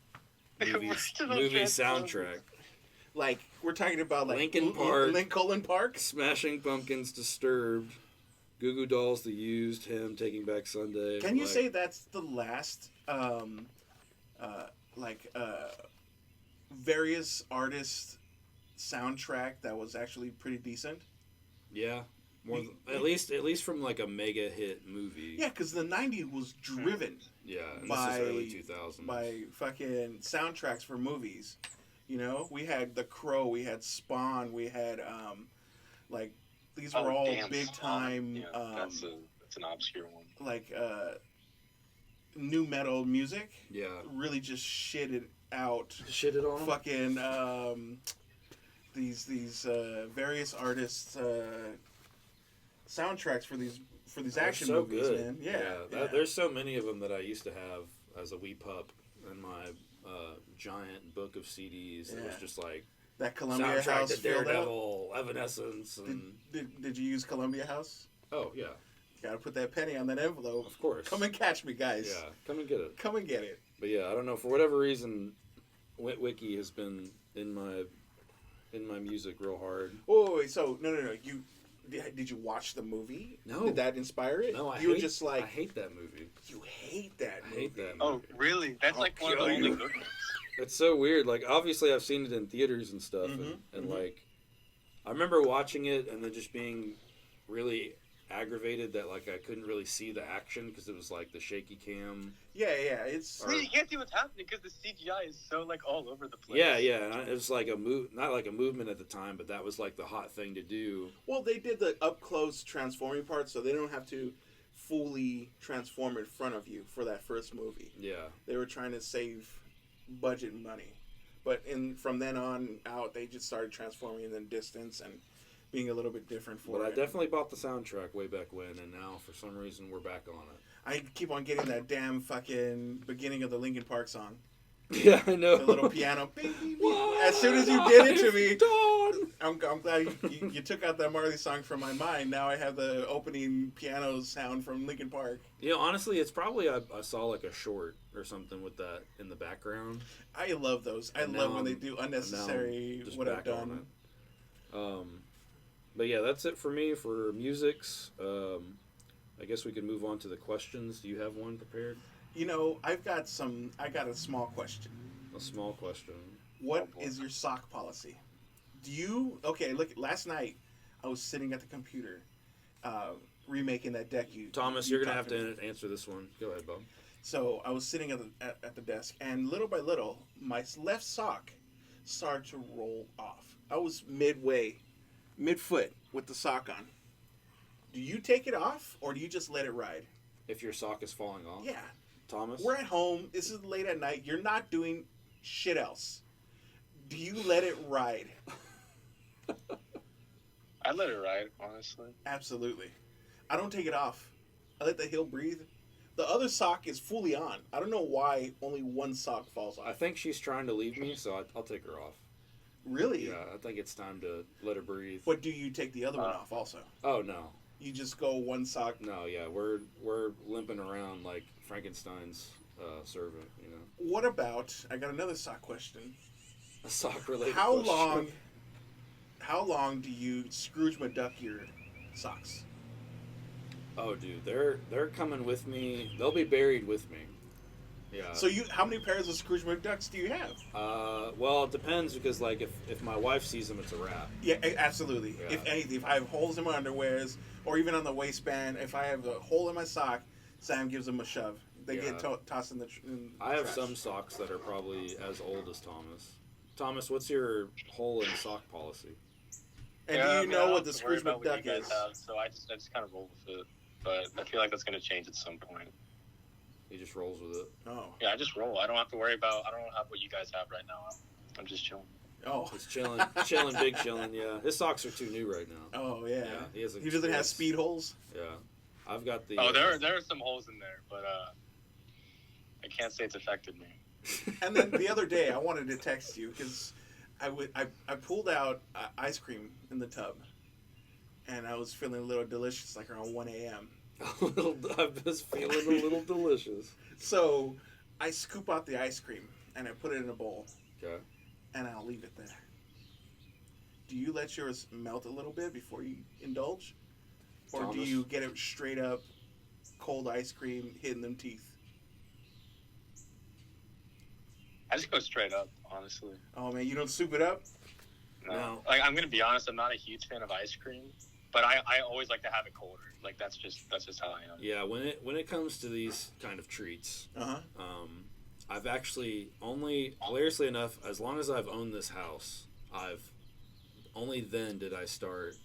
Speaker 1: Movie soundtrack.
Speaker 2: Like we're talking about like
Speaker 1: Lincoln
Speaker 2: Park,
Speaker 1: Smashing Pumpkins, Disturbed, Goo Goo Dolls, The Used, him Taking Back Sunday.
Speaker 2: Can you say that's the last various artists soundtrack that was actually pretty decent?
Speaker 1: Yeah. At least from like a mega hit movie.
Speaker 2: Yeah, because the '90s was driven.
Speaker 1: Yeah, and this is early 2000s.
Speaker 2: By fucking soundtracks for movies. We had The Crow, we had Spawn, we had these were all big time.
Speaker 3: Yeah, that's an obscure one.
Speaker 2: Like new metal music.
Speaker 1: Yeah.
Speaker 2: Really just shitted out.
Speaker 1: Shitted on
Speaker 2: fucking these various artists soundtracks for these action movies,
Speaker 1: good.
Speaker 2: Man. Yeah.
Speaker 1: There's so many of them that I used to have as a wee pup in my giant book of CDs. It was just like
Speaker 2: that Columbia
Speaker 1: soundtrack
Speaker 2: House
Speaker 1: to Daredevil, Evanescence, and
Speaker 2: did you use Columbia House?
Speaker 1: Oh yeah.
Speaker 2: Gotta put that penny on that envelope.
Speaker 1: Of course.
Speaker 2: Come and catch me, guys.
Speaker 1: Yeah, come and get it.
Speaker 2: Come and get it.
Speaker 1: But yeah, I don't know, for whatever reason, Wiki has been in my music real hard.
Speaker 2: Oh, wait, so no. Did you watch the movie?
Speaker 1: No.
Speaker 2: Did that inspire it?
Speaker 1: No,
Speaker 2: I
Speaker 1: hate that movie.
Speaker 2: You hate that movie.
Speaker 1: I hate that movie.
Speaker 3: Oh, really? That's like one of the only good ones.
Speaker 1: It's so weird. Like, obviously, I've seen it in theaters and stuff, and like, I remember watching it and then just being really aggravated that like I couldn't really see the action because it was like the shaky cam.
Speaker 2: Yeah, it's.
Speaker 3: You can't see what's happening because the CGI is so like all over the place.
Speaker 1: Yeah, and it was like not like a movement at the time, but that was like the hot thing to do.
Speaker 2: Well, they did the up close transforming part, so they don't have to fully transform in front of you for that first movie.
Speaker 1: Yeah,
Speaker 2: they were trying to save budget money, but from then on out, they just started transforming in the distance and being a little bit different for it.
Speaker 1: But I definitely bought the soundtrack way back when, and now for some reason we're back on it.
Speaker 2: I keep on getting that damn fucking beginning of the Linkin Park song.
Speaker 1: Yeah, I know.
Speaker 2: The little piano. As soon as you did it to me, I'm glad you took out that Marley song from my mind. Now I have the opening piano sound from Linkin Park.
Speaker 1: Honestly, it's probably I saw like a short or something with that in the background.
Speaker 2: I love those. I love when they do unnecessary what I've done.
Speaker 1: But yeah, that's it for me for musics. I guess we can move on to the questions. Do you have one prepared?
Speaker 2: I got a small question.
Speaker 1: A small question.
Speaker 2: What is your sock policy? Look, last night I was sitting at the computer remaking that deck
Speaker 1: Thomas, you're going to have to answer this one. Go ahead, Bob.
Speaker 2: So I was sitting at the desk, and little by little, my left sock started to roll off. I was midfoot with the sock on. Do you take it off, or do you just let it ride?
Speaker 1: If your sock is falling off?
Speaker 2: Yeah.
Speaker 1: Thomas?
Speaker 2: We're at home. This is late at night. You're not doing shit else. Do you let it ride?
Speaker 3: I let it ride, honestly.
Speaker 2: Absolutely. I don't take it off. I let the heel breathe. The other sock is fully on. I don't know why only one sock falls off.
Speaker 1: I think she's trying to leave me, so I'll take her off.
Speaker 2: Really?
Speaker 1: Yeah, I think it's time to let her breathe.
Speaker 2: But do you take the other one off also?
Speaker 1: Oh, no.
Speaker 2: You just go one sock?
Speaker 1: No, yeah, we're limping around like Frankenstein's servant. You know,
Speaker 2: What about? I got another sock question.
Speaker 1: a sock related.
Speaker 2: How
Speaker 1: question.
Speaker 2: long? How long do you Scrooge McDuck your socks?
Speaker 1: Oh, dude, they're coming with me. They'll be buried with me. Yeah.
Speaker 2: So how many pairs of Scrooge McDucks do you have?
Speaker 1: Well, it depends because like if my wife sees them, it's a wrap.
Speaker 2: Yeah, absolutely.
Speaker 1: Yeah.
Speaker 2: If anything, if I have holes in my underwears or even on the waistband, if I have a hole in my sock, Sam gives them a shove. They get tossed in the.
Speaker 1: I have
Speaker 2: trash.
Speaker 1: some socks that are probably as old as Thomas. Thomas, what's your hole in sock policy?
Speaker 2: And
Speaker 3: Yeah,
Speaker 2: do
Speaker 3: I
Speaker 2: you
Speaker 3: mean,
Speaker 2: know
Speaker 3: I don't
Speaker 2: what
Speaker 3: have
Speaker 2: the
Speaker 3: to worry
Speaker 2: Scrooge
Speaker 3: about what
Speaker 2: McDuck
Speaker 3: you guys
Speaker 2: is?
Speaker 3: have, so I just kind of roll with it. But I feel like that's going to change at some point.
Speaker 1: He just rolls with it.
Speaker 2: Oh.
Speaker 3: Yeah, I just roll. I don't have to worry about. I don't have what you guys have right now. I'm just chilling.
Speaker 2: Oh.
Speaker 1: He's chilling, big chilling. Yeah, his socks are too new right now.
Speaker 2: Oh yeah.
Speaker 1: Yeah,
Speaker 2: he doesn't have speed holes.
Speaker 1: Yeah, I've got the.
Speaker 3: Oh, there are some holes in there, but I can't say it's affected me.
Speaker 2: And then the other day, I wanted to text you because I pulled out ice cream in the tub, and I was feeling a little delicious, like around 1 a.m.
Speaker 1: I was feeling a little delicious.
Speaker 2: So I scoop out the ice cream and I put it in a bowl.
Speaker 1: Okay.
Speaker 2: And I'll leave it there. Do you let yours melt a little bit before you indulge? Or do
Speaker 1: Thomas?
Speaker 2: you get it straight up cold ice cream hitting them teeth?
Speaker 3: I just go straight up, honestly.
Speaker 2: Oh man, you don't soup it up?
Speaker 1: No.
Speaker 3: Like, I'm gonna be honest. I'm not a huge fan of ice cream, but I always like to have it colder. Like that's just how I am.
Speaker 1: Yeah, when it comes to these kind of treats,
Speaker 2: Uh-huh.
Speaker 1: I've actually only, hilariously enough, as long as I've owned this house, I've only then did I start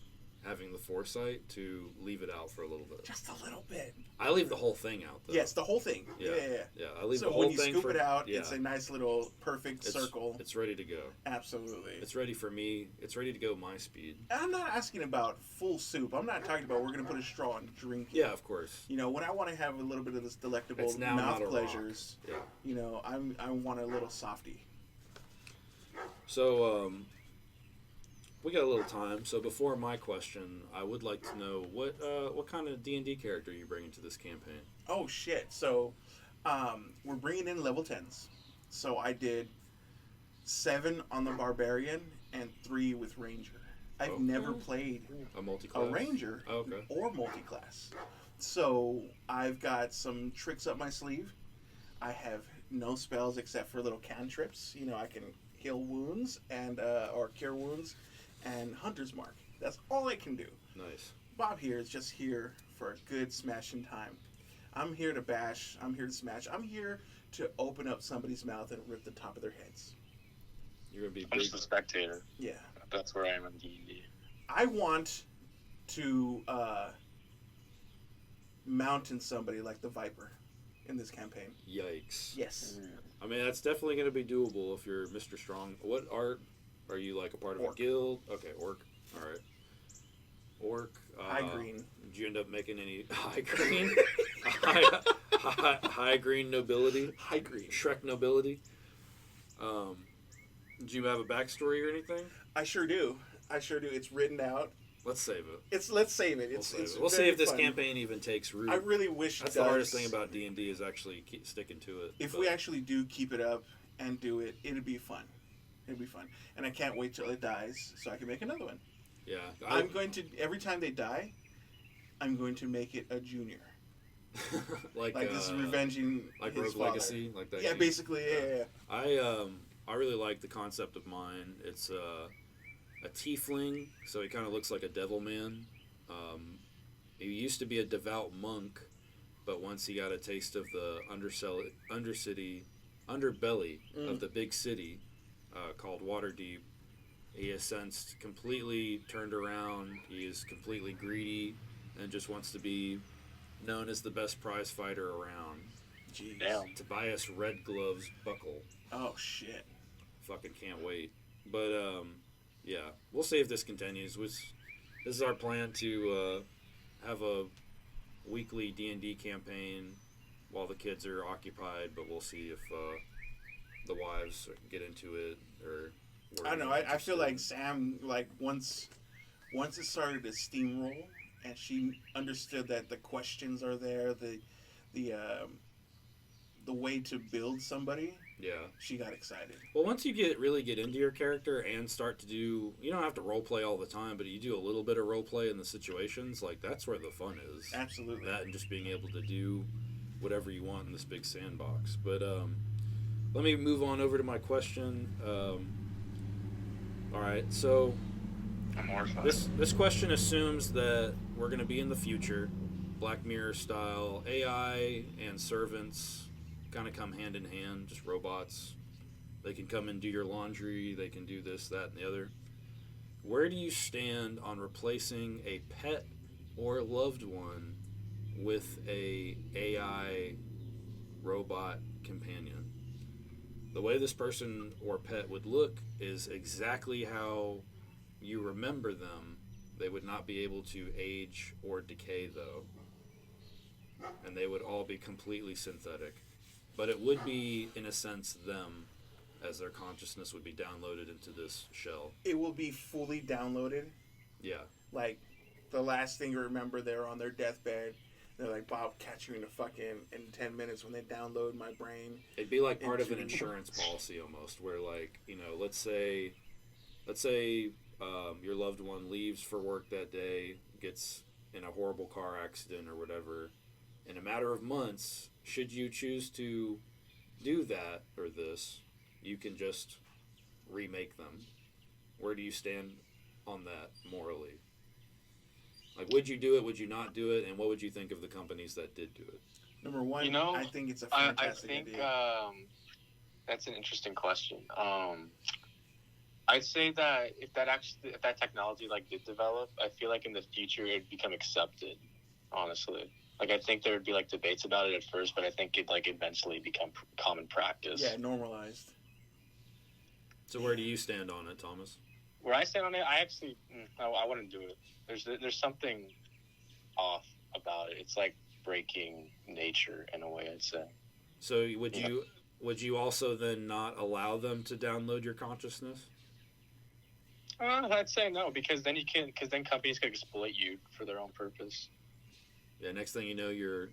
Speaker 1: having the foresight to leave it out for a little bit.
Speaker 2: Just a little bit.
Speaker 1: I leave the whole thing out, though.
Speaker 2: Yes, the whole thing.
Speaker 1: Yeah.
Speaker 2: Yeah.
Speaker 1: I leave
Speaker 2: So
Speaker 1: the whole
Speaker 2: when you
Speaker 1: thing
Speaker 2: scoop
Speaker 1: for,
Speaker 2: it out,
Speaker 1: yeah,
Speaker 2: it's a nice little perfect circle.
Speaker 1: It's ready to go.
Speaker 2: Absolutely.
Speaker 1: It's ready for me. It's ready to go my speed.
Speaker 2: And I'm not asking about full soup. I'm not talking about we're going to put a straw and drink it.
Speaker 1: Yeah, of course.
Speaker 2: You know, when I want to have a little bit of this delectable
Speaker 1: It's now
Speaker 2: mouth
Speaker 1: not a
Speaker 2: pleasures,
Speaker 1: rock. Yeah.
Speaker 2: you know, I want a little softy.
Speaker 1: So, we got a little time. So before my question, I would like to know what kind of D&D character you bringing to this campaign.
Speaker 2: Oh shit! So, we're bringing in level 10s. So I did 7 on the barbarian and 3 with ranger. I've
Speaker 1: Okay.
Speaker 2: never played
Speaker 1: A multi-class?
Speaker 2: a ranger
Speaker 1: Oh, okay.
Speaker 2: or multi-class. So I've got some tricks up my sleeve. I have no spells except for little cantrips. You know, I can heal wounds and or cure wounds and hunter's mark. That's all I can do.
Speaker 1: Nice.
Speaker 2: Bob here is just here for a good smashing time. I'm here to bash. I'm here to smash. I'm here to open up somebody's mouth and rip the top of their heads.
Speaker 1: You're gonna be
Speaker 3: I'm
Speaker 1: big.
Speaker 3: just a spectator.
Speaker 2: Yeah.
Speaker 3: That's where I am in D&D.
Speaker 2: I want to mountain somebody like the Viper in this campaign.
Speaker 1: Yikes.
Speaker 2: Yes.
Speaker 1: I mean, that's definitely gonna be doable if you're Mr. Strong. What art are you, like a part of
Speaker 2: Orc.
Speaker 1: a guild? Okay, orc. All right. Orc.
Speaker 2: High green.
Speaker 1: Did you end up making any high green? high green nobility.
Speaker 2: High green.
Speaker 1: Shrek nobility. Do you have a backstory or anything?
Speaker 2: I sure do. It's written out.
Speaker 1: Let's save it.
Speaker 2: Let's save it. It's
Speaker 1: We'll see
Speaker 2: very
Speaker 1: if this
Speaker 2: fun.
Speaker 1: campaign even takes root.
Speaker 2: I really wish
Speaker 1: That's
Speaker 2: it
Speaker 1: the
Speaker 2: does.
Speaker 1: hardest thing about D&D is actually sticking to it.
Speaker 2: If
Speaker 1: But
Speaker 2: we actually do keep it up and do it, it'd be fun. It'd be fun. And I can't wait till it dies so I can make another one.
Speaker 1: yeah,
Speaker 2: I'm going to, every time they die, I'm going to make it a junior.
Speaker 1: like
Speaker 2: This is revenging
Speaker 1: like
Speaker 2: his
Speaker 1: Rogue
Speaker 2: father.
Speaker 1: Legacy, like that.
Speaker 2: Yeah,
Speaker 1: game.
Speaker 2: basically, yeah.
Speaker 1: I really like the concept of mine. It's a tiefling, so he kind of looks like a devil man. He used to be a devout monk, but once he got a taste of the underbelly of the big city called Waterdeep, he has since completely turned around. He is completely greedy and just wants to be known as the best prize fighter around.
Speaker 2: Jeez.
Speaker 3: Damn.
Speaker 1: Tobias Red Gloves Buckle.
Speaker 2: Oh, shit.
Speaker 1: Fucking can't wait. But yeah, we'll see if this continues. This is our plan to have a weekly D&D campaign while the kids are occupied, but we'll see if the wives get into it or.
Speaker 2: I don't know. I feel like Sam, like, once it started to steamroll and she understood that the questions are there, the the way to build somebody,
Speaker 1: Yeah.
Speaker 2: she got excited.
Speaker 1: Well, once you really get into your character and start to do, you don't have to role play all the time, but you do a little bit of role play in the situations. Like that's where the fun is.
Speaker 2: Absolutely.
Speaker 1: That and just being able to do whatever you want in this big sandbox. But let me move on over to my question. All right, so
Speaker 3: I'm horrified.
Speaker 1: this question assumes that we're going to be in the future, Black Mirror style. AI and servants kind of come hand in hand, just robots. They can come and do your laundry. They can do this, that, and the other. Where do you stand on replacing a pet or loved one with a AI robot companion? The way this person or pet would look is exactly how you remember them. They would not be able to age or decay, though. And they would all be completely synthetic. But it would be, in a sense, them, as their consciousness would be downloaded into this shell.
Speaker 2: It will be fully downloaded.
Speaker 1: Yeah.
Speaker 2: Like, the last thing you remember, they're on their deathbed. They're like, Bob, catch you in a fucking in 10 minutes when they download my brain.
Speaker 1: It'd be like part of an insurance policy almost, where like, let's say your loved one leaves for work that day, gets in a horrible car accident or whatever. In a matter of months, should you choose to do that or this, you can just remake them. Where do you stand on that morally? Like, would you do it? Would you not do it? And what would you think of the companies that did do it?
Speaker 2: Number one, I think it's a fantastic idea.
Speaker 3: That's an interesting question. I'd say that if that technology like did develop, I feel like in the future it'd become accepted. Honestly, like I think there would be like debates about it at first, but I think it'd like eventually become common practice.
Speaker 2: Yeah, normalized.
Speaker 1: So where do you stand on it, Thomas?
Speaker 3: Where I stand on it, I wouldn't do it. There's something off about it. It's like breaking nature in a way, I'd say.
Speaker 1: So would you also then not allow them to download your consciousness?
Speaker 3: I'd say no, because then companies can exploit you for their own purpose.
Speaker 1: Yeah, next thing you know, you're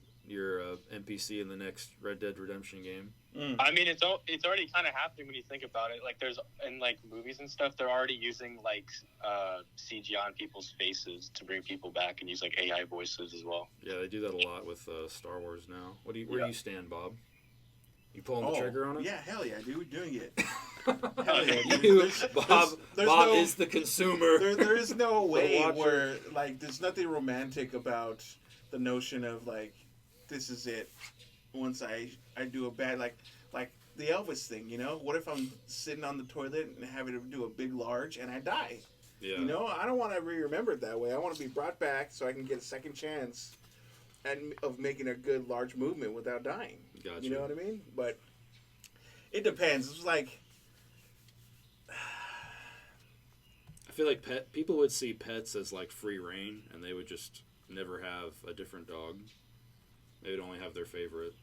Speaker 1: a NPC in the next Red Dead Redemption game.
Speaker 3: I mean, it's already kind of happening when you think about it. Like, there's in like movies and stuff, they're already using like CGI on people's faces to bring people back and use like AI voices as well.
Speaker 1: Yeah, they do that a lot with Star Wars now. Where do you stand, Bob? You pulling the trigger on it?
Speaker 2: Yeah, hell yeah, dude, we're doing it. Hell yeah,
Speaker 1: dude. Bob is the consumer.
Speaker 2: There is no way where like there's nothing romantic about the notion of like this is it. Once I do a bad like the Elvis thing, what if I'm sitting on the toilet and having to do a big large and I die?
Speaker 1: Yeah.
Speaker 2: I don't want to be remembered that way. I want to be brought back so I can get a second chance of making a good large movement without dying.
Speaker 1: Gotcha.
Speaker 2: You know what I mean? But it depends. It's like
Speaker 1: I feel like people would see pets as like free reign, and they would just never have a different dog. They would only have their favorite.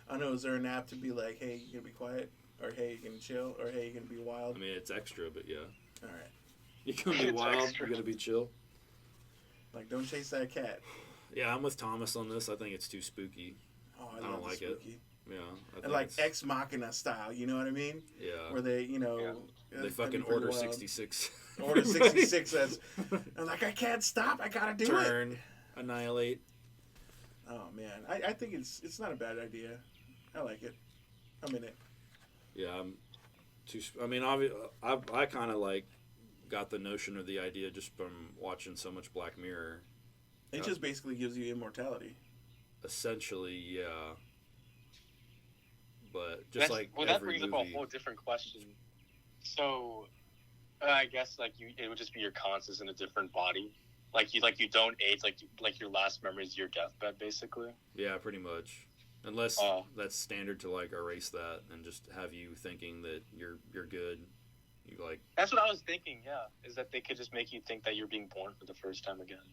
Speaker 2: I don't know. Is there an app to be like, hey, you gonna be quiet, or hey, you gonna chill, or hey, you gonna be wild?
Speaker 1: I mean, it's extra, but yeah.
Speaker 2: All right.
Speaker 1: You gonna be wild? You gonna be chill?
Speaker 2: Like, don't chase that cat.
Speaker 1: Yeah, I'm with Thomas on this. I think it's too spooky.
Speaker 2: Oh, I
Speaker 1: don't like
Speaker 2: spooky.
Speaker 1: it. Yeah.
Speaker 2: And like Ex Machina style, you know what I mean?
Speaker 1: Yeah.
Speaker 2: Where they,
Speaker 1: they fucking Order 66.
Speaker 2: Order 66 says, I'm like, I can't stop. I gotta do it.
Speaker 1: Turn, annihilate.
Speaker 2: Oh man, I think it's not a bad idea. I like it. I'm in it.
Speaker 1: Yeah, I mean, obviously, I kind of like got the notion of the idea just from watching so much Black Mirror.
Speaker 2: It just basically gives you immortality.
Speaker 1: Essentially, yeah. But just
Speaker 3: that brings up a whole different question. So, I guess it would just be your conscious in a different body. Like you don't age. Like your last memory is your deathbed, basically.
Speaker 1: Yeah, pretty much. Unless that's standard to like erase that and just have you thinking that you're good. You like.
Speaker 3: That's what I was thinking. Yeah, is that they could just make you think that you're being born for the first time again.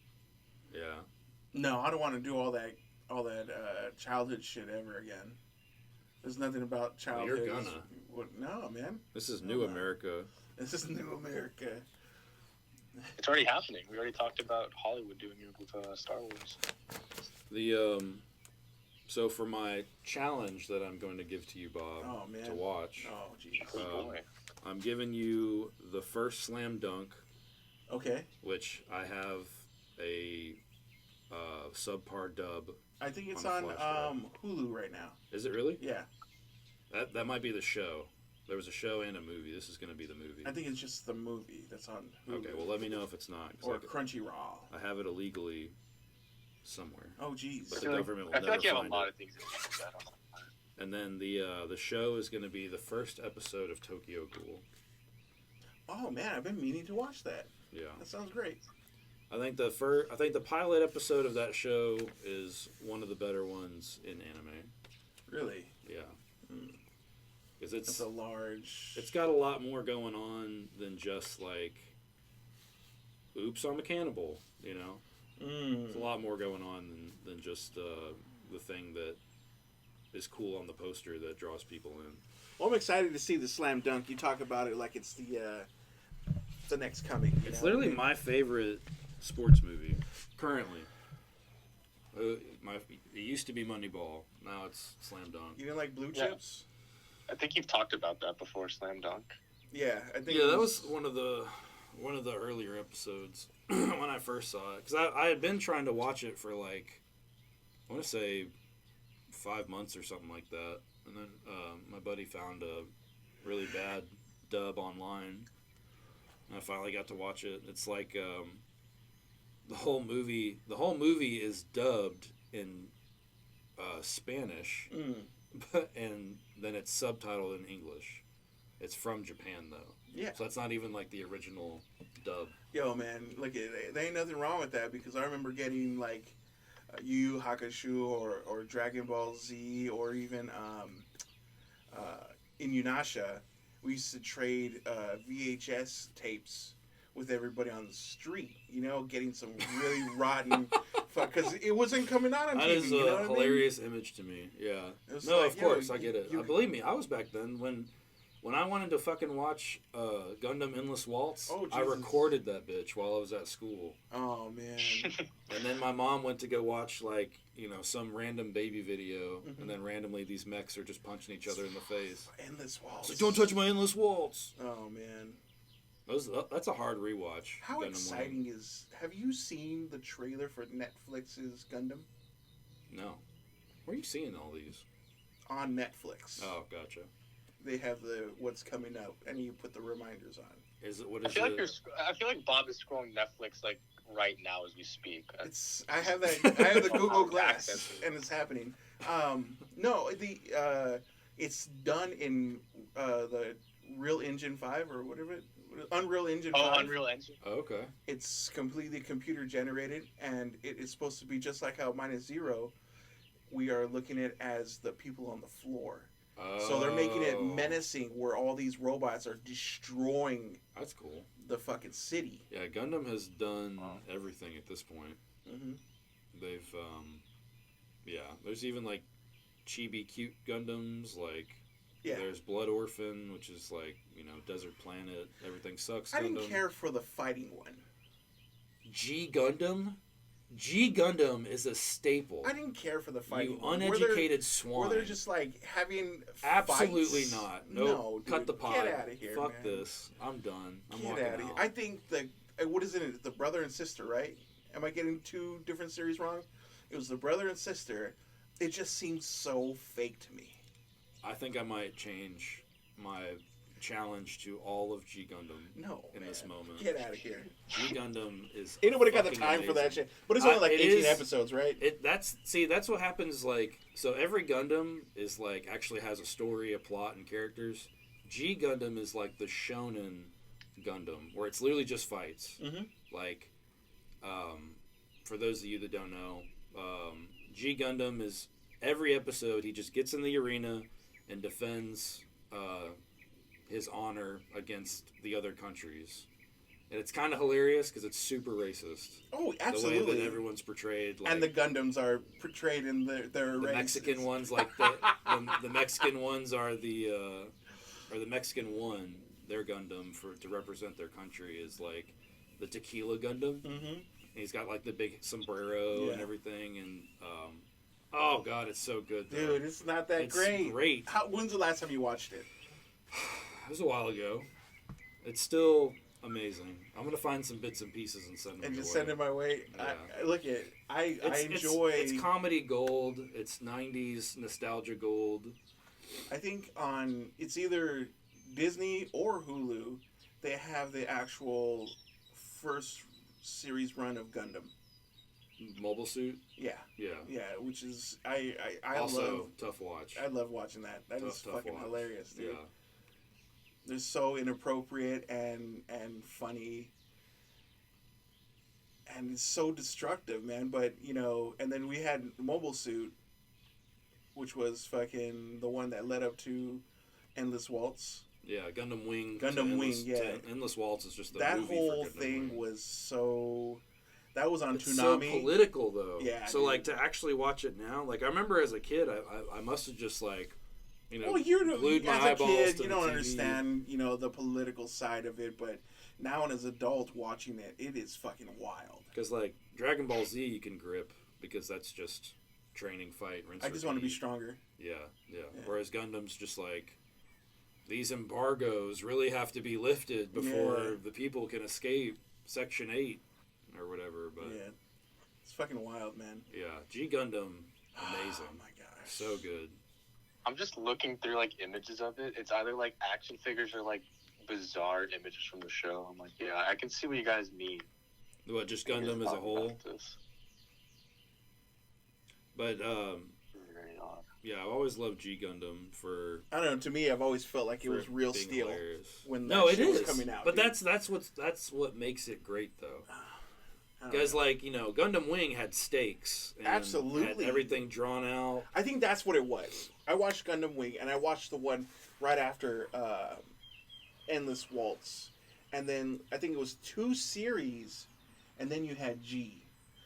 Speaker 1: Yeah.
Speaker 2: No, I don't want to do all that childhood shit ever again. There's nothing about childhood.
Speaker 1: You're gonna.
Speaker 2: No, man.
Speaker 1: This is New America.
Speaker 2: This is New America.
Speaker 3: It's already happening. We already talked about Hollywood doing it with Star Wars.
Speaker 1: So for my challenge that I'm going to give to you, Bob,
Speaker 2: Oh man.
Speaker 1: to watch,
Speaker 2: Oh jeez.
Speaker 3: Oh boy.
Speaker 1: I'm giving you the first Slam Dunk,
Speaker 2: Okay.
Speaker 1: which I have a subpar dub.
Speaker 2: I think it's
Speaker 1: On
Speaker 2: on
Speaker 1: a flash drive.
Speaker 2: Hulu right now.
Speaker 1: Is it really?
Speaker 2: Yeah.
Speaker 1: That might be the show. There was a show and a movie. This is going to be the movie.
Speaker 2: I think it's just the movie that's on Hulu.
Speaker 1: Okay, well, let me know if it's not. 'Cause
Speaker 2: Or Crunchyroll.
Speaker 1: I have it illegally somewhere.
Speaker 2: Oh jeez.
Speaker 1: But
Speaker 3: I
Speaker 1: the
Speaker 3: feel
Speaker 1: government will
Speaker 3: I feel
Speaker 1: never
Speaker 3: like you have a
Speaker 1: find
Speaker 3: lot
Speaker 1: it.
Speaker 3: of things. I don't know.
Speaker 1: And then the show is going to be the first episode of Tokyo Ghoul.
Speaker 2: Oh man, I've been meaning to watch that.
Speaker 1: Yeah.
Speaker 2: That sounds great.
Speaker 1: I think the pilot episode of that show is one of the better ones in anime.
Speaker 2: Really.
Speaker 1: Yeah.
Speaker 2: Mm.
Speaker 1: Because
Speaker 2: It's a large.
Speaker 1: it's got a lot more going on than just like, oops, I'm a cannibal. You know, there's a lot more going on than just the thing that is cool on the poster that draws people in.
Speaker 2: Well, I'm excited to see the Slam Dunk. You talk about it like it's the next coming.
Speaker 1: It's literally my favorite sports movie currently. It used to be Moneyball. Now it's Slam Dunk.
Speaker 2: You didn't like Blue
Speaker 3: Yeah.
Speaker 2: Chips?
Speaker 3: I think you've talked about that before, Slam Dunk.
Speaker 2: Yeah, I think.
Speaker 1: Yeah, that was one of the earlier episodes when I first saw it, because I had been trying to watch it for like, I want to say 5 months or something like that, and then my buddy found a really bad dub online, and I finally got to watch it. It's like the whole movie is dubbed in Spanish, and then it's subtitled in English. It's from Japan though.
Speaker 2: Yeah.
Speaker 1: So that's not even like the original dub.
Speaker 2: Yo, man, look, there ain't nothing wrong with that because I remember getting like Yu Yu Hakusho or Dragon Ball Z or even in Inuyasha, we used to trade VHS tapes with everybody on the street. You know, getting some really rotten because it wasn't coming out on
Speaker 1: That
Speaker 2: TV.
Speaker 1: is
Speaker 2: you know
Speaker 1: a
Speaker 2: what
Speaker 1: hilarious image to me. Yeah.
Speaker 2: It was
Speaker 1: No,
Speaker 2: like,
Speaker 1: of
Speaker 2: yo,
Speaker 1: course I get it.
Speaker 2: you-
Speaker 1: Believe me, I was back then when I wanted to fucking watch Gundam Endless Waltz.
Speaker 2: Oh,
Speaker 1: I
Speaker 2: Jesus.
Speaker 1: recorded that bitch while I was at school,
Speaker 2: Oh man.
Speaker 1: and then my mom went to go watch like some random baby video,
Speaker 2: Mhm.
Speaker 1: and then randomly these mechs are just punching each other in the face.
Speaker 2: Endless Waltz.
Speaker 1: It's like, don't touch my Endless Waltz.
Speaker 2: Oh man.
Speaker 1: That's a hard rewatch.
Speaker 2: How
Speaker 1: Gundam
Speaker 2: exciting is? Have you seen the trailer for Netflix's Gundam
Speaker 1: 1. No. Where are you seeing all these?
Speaker 2: on Netflix?
Speaker 1: Oh, gotcha.
Speaker 2: They have the what's coming up, and you put the reminders on.
Speaker 1: Is it what
Speaker 3: I
Speaker 1: is
Speaker 3: feel
Speaker 1: it?
Speaker 3: like I feel like Bob is scrolling Netflix like right now as we speak.
Speaker 2: It's I have the Google Glass,
Speaker 3: Access to it.
Speaker 2: and it's happening. No, it's done in the Real Engine 5 or whatever Unreal Engine 5.
Speaker 3: Oh, Unreal Engine.
Speaker 1: Oh, okay.
Speaker 2: It's completely computer generated, and it is supposed to be just like how Minus Zero. We are looking at it as the people on the floor. So they're making it
Speaker 1: Oh,
Speaker 2: menacing, where all these robots are destroying
Speaker 1: That's cool.
Speaker 2: the fucking city.
Speaker 1: Yeah, Gundam has done
Speaker 3: Wow.
Speaker 1: everything at this point.
Speaker 2: Mm-hmm.
Speaker 1: They've, there's even like chibi cute Gundams. Like,
Speaker 2: Yeah,
Speaker 1: there's Blood Orphan, which is like Desert Planet. Everything sucks.
Speaker 2: I
Speaker 1: Gundam.
Speaker 2: didn't care for the fighting one.
Speaker 1: G Gundam. G Gundam is a staple.
Speaker 2: I didn't care for the fighting
Speaker 1: You
Speaker 2: one.
Speaker 1: uneducated swine.
Speaker 2: Where they're just like having
Speaker 1: Absolutely
Speaker 2: fights.
Speaker 1: not.
Speaker 2: No,
Speaker 1: Nope. Cut
Speaker 2: dude,
Speaker 1: the pod.
Speaker 2: Get out of here,
Speaker 1: Fuck
Speaker 2: man.
Speaker 1: this. I'm done. I'm
Speaker 2: Get
Speaker 1: walking
Speaker 2: out of here.
Speaker 1: out.
Speaker 2: I think what is it? The brother and sister, right? Am I getting two different series wrong? It was the brother and sister. It just seems so fake to me.
Speaker 1: I think I might change my challenge to all of G Gundam
Speaker 2: No,
Speaker 1: in
Speaker 2: man.
Speaker 1: this moment.
Speaker 2: Get out of here.
Speaker 1: G Gundam is.
Speaker 2: Ain't nobody got the
Speaker 1: fucking
Speaker 2: time for that
Speaker 1: amazing.
Speaker 2: shit. But it's only like
Speaker 1: It
Speaker 2: 18
Speaker 1: is-
Speaker 2: episodes, right?
Speaker 1: That's what happens. Like, so every Gundam is like actually has a story, a plot, and characters. G Gundam is like the shonen Gundam, where it's literally just fights.
Speaker 2: Mhm.
Speaker 1: Like, for those of you that don't know, G Gundam is every episode he just gets in the arena and defends his honor against the other countries. And it's kind of hilarious because it's super racist.
Speaker 2: Oh,
Speaker 1: The way
Speaker 2: absolutely.
Speaker 1: that everyone's portrayed. Like,
Speaker 2: And the Gundams are portrayed in their
Speaker 1: the
Speaker 2: races.
Speaker 1: Mexican ones, like the Mexican ones are the Mexican one. Their Gundam to represent their country is like the Tequila Gundam.
Speaker 2: Mm-hmm.
Speaker 1: And he's got like the big sombrero
Speaker 2: Yeah.
Speaker 1: and everything, and Oh God, it's so good, though.
Speaker 2: Dude, it's not that
Speaker 1: It's
Speaker 2: great.
Speaker 1: great.
Speaker 2: When's the last time you watched it?
Speaker 1: It was a while ago. It's still amazing. I'm gonna find some bits and pieces and send them.
Speaker 2: And
Speaker 1: your
Speaker 2: just
Speaker 1: way.
Speaker 2: send it my way.
Speaker 1: Yeah.
Speaker 2: I look at. I enjoy.
Speaker 1: It's comedy gold. It's '90s nostalgia gold.
Speaker 2: I think on it's either Disney or Hulu. They have the actual first series run of Gundam.
Speaker 1: Mobile Suit.
Speaker 2: Yeah,
Speaker 1: Yeah.
Speaker 2: which is I
Speaker 1: Also,
Speaker 2: love.
Speaker 1: tough watch.
Speaker 2: I love watching that. That is
Speaker 1: Tough
Speaker 2: fucking
Speaker 1: watch.
Speaker 2: hilarious, dude.
Speaker 1: Yeah.
Speaker 2: They're so inappropriate and funny, and it's so destructive, man. But and then we had Mobile Suit, which was fucking the one that led up to Endless Waltz.
Speaker 1: Yeah, Gundam Wing.
Speaker 2: Gundam Wing, yeah.
Speaker 1: Endless Waltz is just the
Speaker 2: That
Speaker 1: movie
Speaker 2: whole
Speaker 1: for Gundam
Speaker 2: thing
Speaker 1: Wing.
Speaker 2: was so. That was on
Speaker 1: It's
Speaker 2: Toonami.
Speaker 1: so political, though.
Speaker 2: Yeah,
Speaker 1: So,
Speaker 2: dude.
Speaker 1: like, to actually watch it now, like, I remember as a kid, I must have just, like,
Speaker 2: Well, you're
Speaker 1: glued my
Speaker 2: as a
Speaker 1: eyeballs
Speaker 2: kid,
Speaker 1: to
Speaker 2: you
Speaker 1: the
Speaker 2: don't
Speaker 1: TV.
Speaker 2: understand, the political side of it. But now, as an adult watching it, it is fucking wild.
Speaker 1: Because, like, Dragon Ball Z you can grip because that's just training, fight, rinse,
Speaker 2: I just want to be
Speaker 1: repeat.
Speaker 2: stronger.
Speaker 1: Yeah. Whereas Gundam's just like, these embargoes really have to be lifted before the people can escape Section 8 or whatever. But
Speaker 2: Yeah, it's fucking wild, man.
Speaker 1: yeah, G Gundam, amazing.
Speaker 2: Oh my gosh,
Speaker 1: So good.
Speaker 3: I'm just looking through like images of it. It's either like action figures or like bizarre images from the show. I'm like, yeah, I can see what you guys mean.
Speaker 1: What, just Gundam as a whole?
Speaker 3: This.
Speaker 1: But,
Speaker 3: Very odd.
Speaker 1: yeah, I've always loved G Gundam for
Speaker 2: I don't know. To me, I've always felt like it was real
Speaker 1: being
Speaker 2: steel
Speaker 1: hilarious.
Speaker 2: when that
Speaker 1: No, it
Speaker 2: shit was
Speaker 1: is.
Speaker 2: coming out.
Speaker 1: But
Speaker 2: dude.
Speaker 1: that's what makes it great, though.
Speaker 2: I don't
Speaker 1: Because,
Speaker 2: know.
Speaker 1: like, Gundam Wing had stakes. And
Speaker 2: Absolutely.
Speaker 1: Had everything drawn out.
Speaker 2: I think that's what it was. I watched Gundam Wing, and I watched the one right after Endless Waltz, and then I think it was 2 series, and then you had G.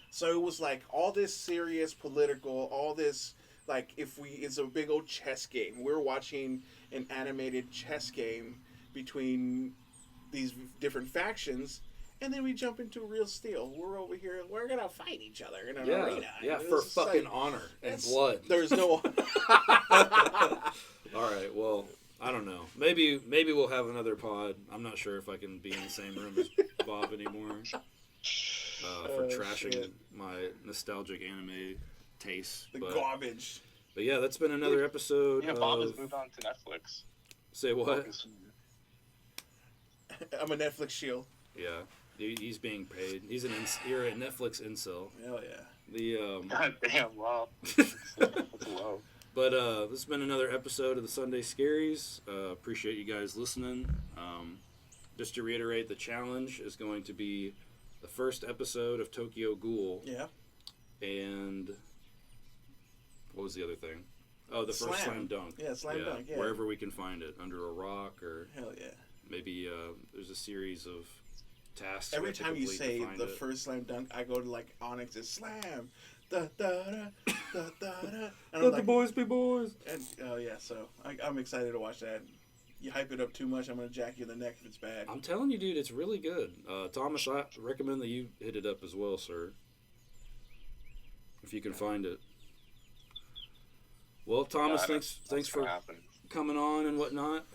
Speaker 2: So it was like all this serious political, all this like it's a big old chess game. We're watching an animated chess game between these different factions. And then we jump into real steel. We're over here. We're gonna fight each other in an arena.
Speaker 1: Yeah,
Speaker 2: It's
Speaker 1: for
Speaker 2: just
Speaker 1: fucking
Speaker 2: like,
Speaker 1: honor and
Speaker 2: it's-
Speaker 1: blood.
Speaker 2: There's no.
Speaker 1: All right, well, I don't know. Maybe we'll have another pod. I'm not sure if I can be in the same room as Bob anymore for trashing
Speaker 2: shit.
Speaker 1: my nostalgic anime taste.
Speaker 2: The
Speaker 1: But
Speaker 2: garbage.
Speaker 1: yeah, that's been another episode.
Speaker 3: You know, Bob has
Speaker 1: of...
Speaker 3: moved on to Netflix.
Speaker 1: Say what?
Speaker 2: I'm a Netflix shield.
Speaker 1: Yeah, he's being paid. You're a Netflix incel.
Speaker 2: Hell yeah.
Speaker 1: The
Speaker 3: God damn, wow. That's low.
Speaker 1: But this has been another episode of the Sunday Scaries. Appreciate you guys listening. Just to reiterate, the challenge is going to be the first episode of Tokyo Ghoul.
Speaker 2: Yeah.
Speaker 1: And what was the other thing? Oh, the first
Speaker 2: Slam.
Speaker 1: Slam Dunk.
Speaker 2: Yeah, Slam Dunk, yeah.
Speaker 1: Wherever we can find it, under a rock, or
Speaker 2: Hell yeah.
Speaker 1: maybe there's a series of tasks.
Speaker 2: Every
Speaker 1: we have to
Speaker 2: time you
Speaker 1: complete to
Speaker 2: say
Speaker 1: find
Speaker 2: the
Speaker 1: it.
Speaker 2: first Slam Dunk, I go to like Onyx's Slam. Da da da da da da. And I'm
Speaker 1: Let
Speaker 2: like,
Speaker 1: the boys be boys.
Speaker 2: and, oh yeah, so I'm excited to watch that. You hype it up too much, I'm gonna jack you in the neck if it's bad.
Speaker 1: I'm telling you, dude, it's really good. Thomas, I recommend that you hit it up as well, sir. If you can find it. Well, Thomas, thanks for coming on and whatnot.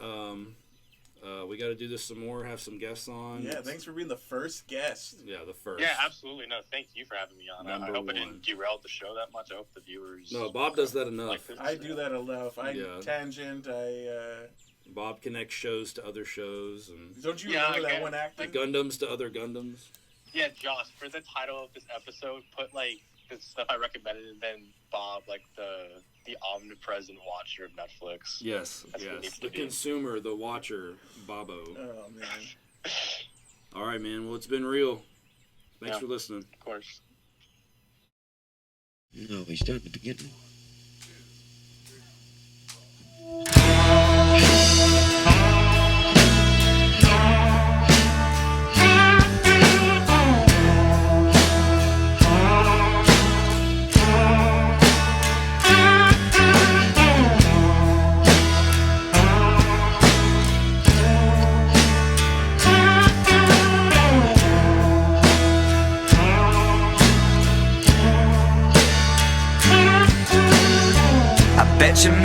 Speaker 1: We got to do this some more, have some guests on.
Speaker 2: Yeah, thanks for being the first guest.
Speaker 1: Yeah, the first.
Speaker 3: Yeah, absolutely. No, thank you for having me on. I
Speaker 1: Number
Speaker 3: hope
Speaker 1: one.
Speaker 3: I didn't derail the show that much. I hope the viewers.
Speaker 1: No, Bob does that enough.
Speaker 3: like this.
Speaker 2: I do that enough. I
Speaker 1: Yeah.
Speaker 2: tangent.
Speaker 1: Bob connects shows to other shows and
Speaker 2: Don't you
Speaker 3: Yeah,
Speaker 2: remember
Speaker 3: I
Speaker 2: that
Speaker 3: get
Speaker 2: one
Speaker 3: it.
Speaker 2: actor?
Speaker 1: Gundams to other Gundams.
Speaker 3: Yeah, Josh, for the title of this episode, put like the stuff I recommended, and then Bob, like the omnipresent watcher of Netflix.
Speaker 1: Yes,
Speaker 3: That's what it
Speaker 1: yes.
Speaker 3: needs to
Speaker 1: The
Speaker 3: be.
Speaker 1: consumer, the watcher, Bobo.
Speaker 2: Oh man.
Speaker 1: All right, man. Well, it's been real. Thanks
Speaker 3: Yeah.
Speaker 1: for listening.
Speaker 3: Of course.
Speaker 4: No, we started to get more.
Speaker 5: Watching